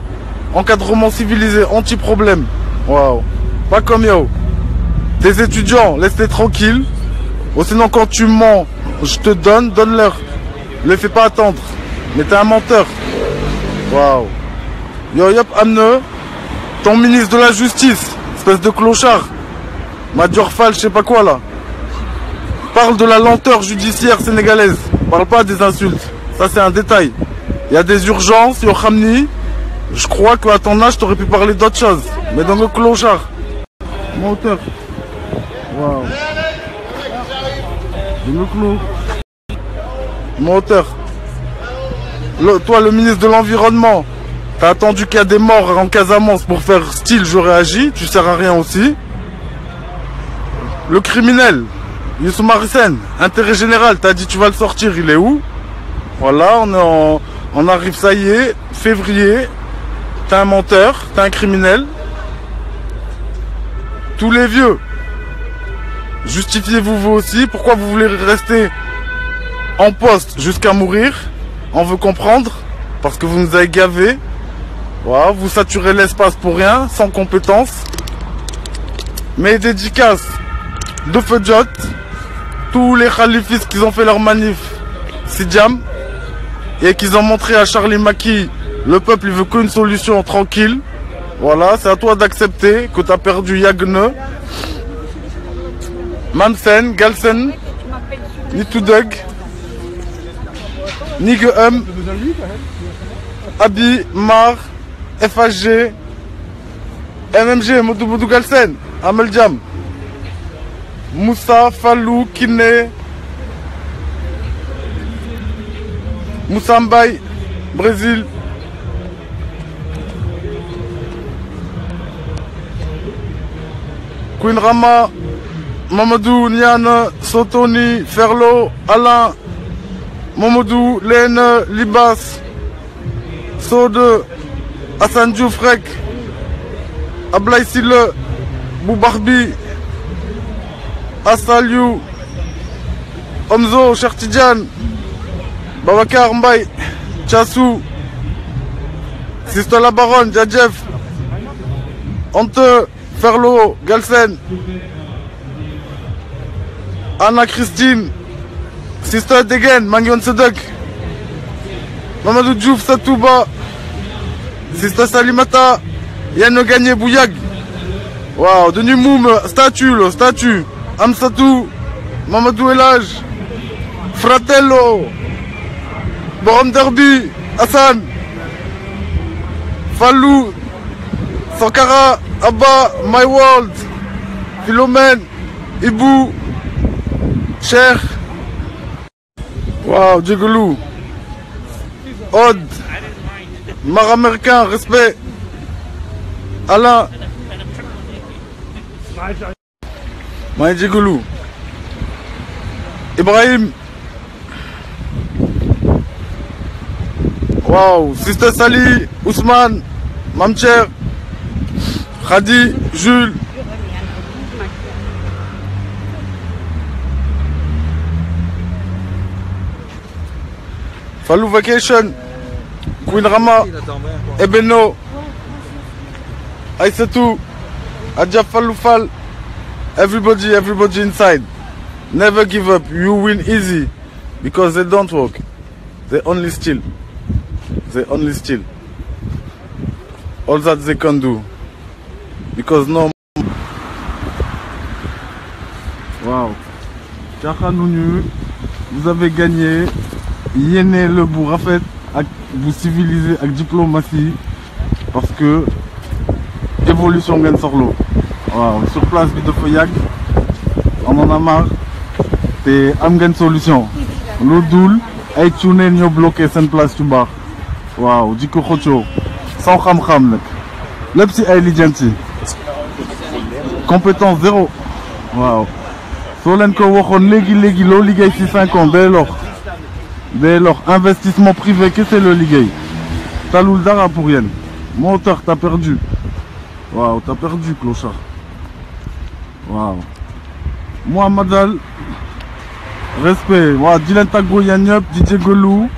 civilisé anti-problème waaw pas comme yow tes étudiants laisse-les tranquilles sinon quand tu mens je te donne-leur les fais pas attendre mais t'es un menteur waaw yow yëpp am na ton ministre de la justice espèce de clochard Madior Fall je sais pas quoi là parle de la lenteur judiciaire sénégalaise parle pas des insultes ça c'est un détail il y a des urgences yoo xam ni je crois qu'à ton âge t'aurais pu parler d'autre chose mais dans le clochard menteur waaw dans le clos menteur toi le ministre de l'environnement t'as attendu qu'il y a des morts en Casamance pour faire style j'aurais agi tu sers à rien aussi le criminel Youssou Mari Sène intérêt général t'as dit tu vas le sortir il est où voilà on arrive ça y est février t'es un menteur t'es un criminel tous les vieux justifiez-vous vous aussi pourquoi vous voulez rester en poste jusqu'à mourir on veut comprendre parce que vous nous avez gavés. Voilà, vous saturez l'espace pour rien, sans compétence. Mais dédicace de Fedjot, tous les khalifistes qui ont fait leur manif, Sidjam, et qu'ils ont montré à Charlie Maki, le peuple il veut qu'une solution tranquille. Voilà, c'est à toi d'accepter que tu as perdu Yagne, Mansen, Galsen, Nitudeg, Nigeum, Abi, Mar, FHG, MMG, Moudou Galsen, Amel Jam, Moussa, Fallou, Kine, Moussa Mbaye, Brésil, Queen Rama, Mamadou, Niane, Sotoni, Ferlo, Alain, Mamadou, Lene, Libas, Sode, Hassan Dioufrek, Ablaï Sile, Boubarbi, Assaliou, Omzo, Chertidjan, Babakar Mbaye, Tchassou, Sister La Baronne, Djadjef, Ante, Ferlo, Galsen, Anna Christine, Sister Degen, Mangion Sedek, Mamadou Diouf, Satouba, Sister Salimata, Yann Gagné Bouyag. Waouh, de Numoum, statue, Amsatou, Mamadou Elage, Fratello, Borom Derby, Hassan, Fallou, Sankara, Abba, My World, Philomène, Ibou, Cher, waouh, Djigolou, Odd, Mar américain, respect, Alain, Maï Djigolou, Ibrahim, waouh, Sister Sali, Ousmane, Mamcher, Khadi, Jules, Fallou Vacation, Queen Rama, Ebeno, Aïssatou, Adja Fallou Fall, everybody inside. Never give up, you win easy, because they don't work, they only steal. All that they can do, because no. Wow, Tchakhanounou, vous avez gagné. Yéné le bout rafet, vous civilisez avec diplomatie, parce que évolution gagne sur l'eau. Wow. Sur place, de Foyag, on en a marre, et am gagne solution. L'eau doule, ay tune ñoo bloqué cette place tu bar. Waaw, diko xocho, sans xam-xam nak. Lepp ci ay lijanti. Compétence zéro. Waaw. So len ko waxone légui lo liggéey ci 5 ans dès lors, investissement privé, qu'est-ce que c'est le liguey? T'as l'ouldara pour rien. Moteur, t'as perdu. Waouh, t'as perdu, clochard. Waouh. Moi, Madal, respect. Waouh, Dylan Tago Yanyop, Didier Golou.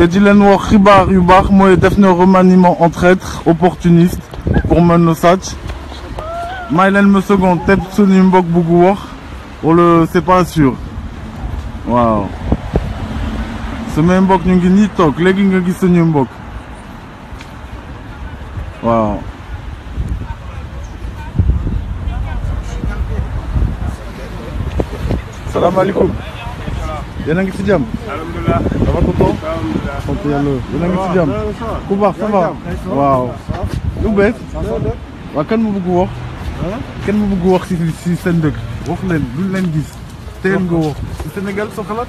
Et Dylan War Ribar Yubar, moi, Defne remaniement en traître, opportuniste, pour Menosach. Mylen me second, Tep Sonimbok Bougouar. C'est pas sûr. Waouh. Ce même bok ñu ngi ni tok légui nga gis ñu mbok waaw salam alaykoum yéen a ngi ci jàmm alhamdulillah dafa tonton sant yàlla yéen a ngi ci jàmm ku baax ça va waaw lu bees waa kan mu bëgg wax kenn mu bëgg wax ci seen dëkk wax leen lu leen gis teel nga wax Sénégal sa xalaat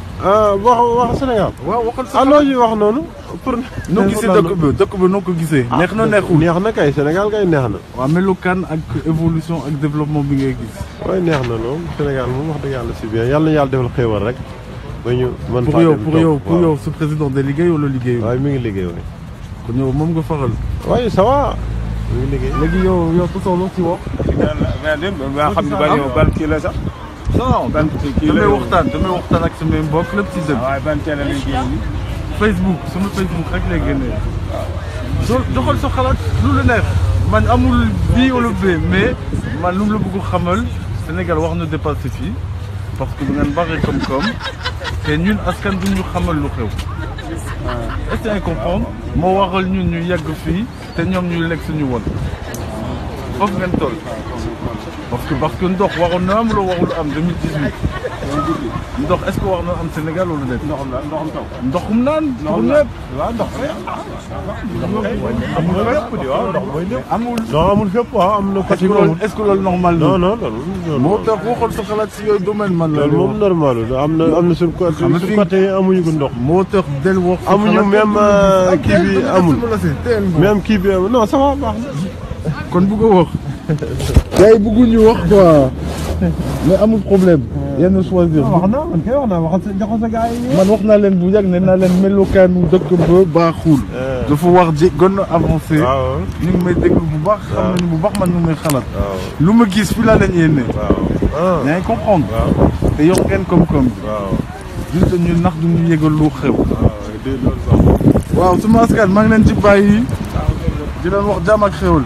wax Sénégal waaw waxal sa loo ñuy wax noonu pour noo gisee dëkk bi noo ko gisee neex na neexul neex na kay Sénégal kay neex na waaw melukaan ak évolution ak développement bi ngay gis waaye neex na loolu Sénégal moom wax dëgg yàlla si bien yàlla na yàlla defal xéewal rek ba ñu mën pour yow su président de liggéey wala liggéey waaye mi ngi liggéey waaye kon yow moom nga faral waaye ça va mi ngi liggéey léegi yow sa soxla ci wax mais xam ne ban kii la sax non ban kii la damay waxtaan ak samay mbokk lépp ci dëgg waaye ban teel a liggéey Facebook sama Facebook rek lay génnee joxal sa xalaat lu la neex man amul bii wala bee mais man lu mu la bëgg xamal Sénégal wax na dépassé fii parce que du ngeen bari koom-koom te ñun askan du ñu xamal lu xew est-ce que comprendre moo waral ñun ñu yegg fii te ñoom ñuy lekk suñu woon foofu ngeen toll parce que ndox waroon na am loo warul am 2018 ndox est-ce que war na am Sénégal wala déet. ndoxum naan. pour ñëpp waaw ndox amul fépp di waaw ndox mooy lépp amul. non amul fépp waaw am na côté est-ce que loolu normal non non non moo tax waxal sa xalaat si yooyu domaine man la. loolu moom normal am na suñu côté amuñu ko ndox. moo tax del wax. amuñu même kii bi amul même kii bi amul non ça va baax na. kon bëgg a wax. gars yi bëgguñu wax quoi mais amul problème. yenn choisir. wax naa man kay wax naa waxal sa joxal sa gars yi. man wax naa leen bu yàgg ne naa leen melokaanu dëkk ba baaxul. dafa war ji gën a avancé. waaw ñu ngi may déglu bu baax. xam nañu bu baax man ñu may xalaat. waaw lu ma gis fi laa leen yéene. waaw yaa ngi comprendre. waaw te yor ngeen koom-koom bi. waaw juste ñu nax du ñu yëgal lu xew. waaw waaw sama askan maa ngi leen ci bàyyi. di leen wax jàmm ak xewal.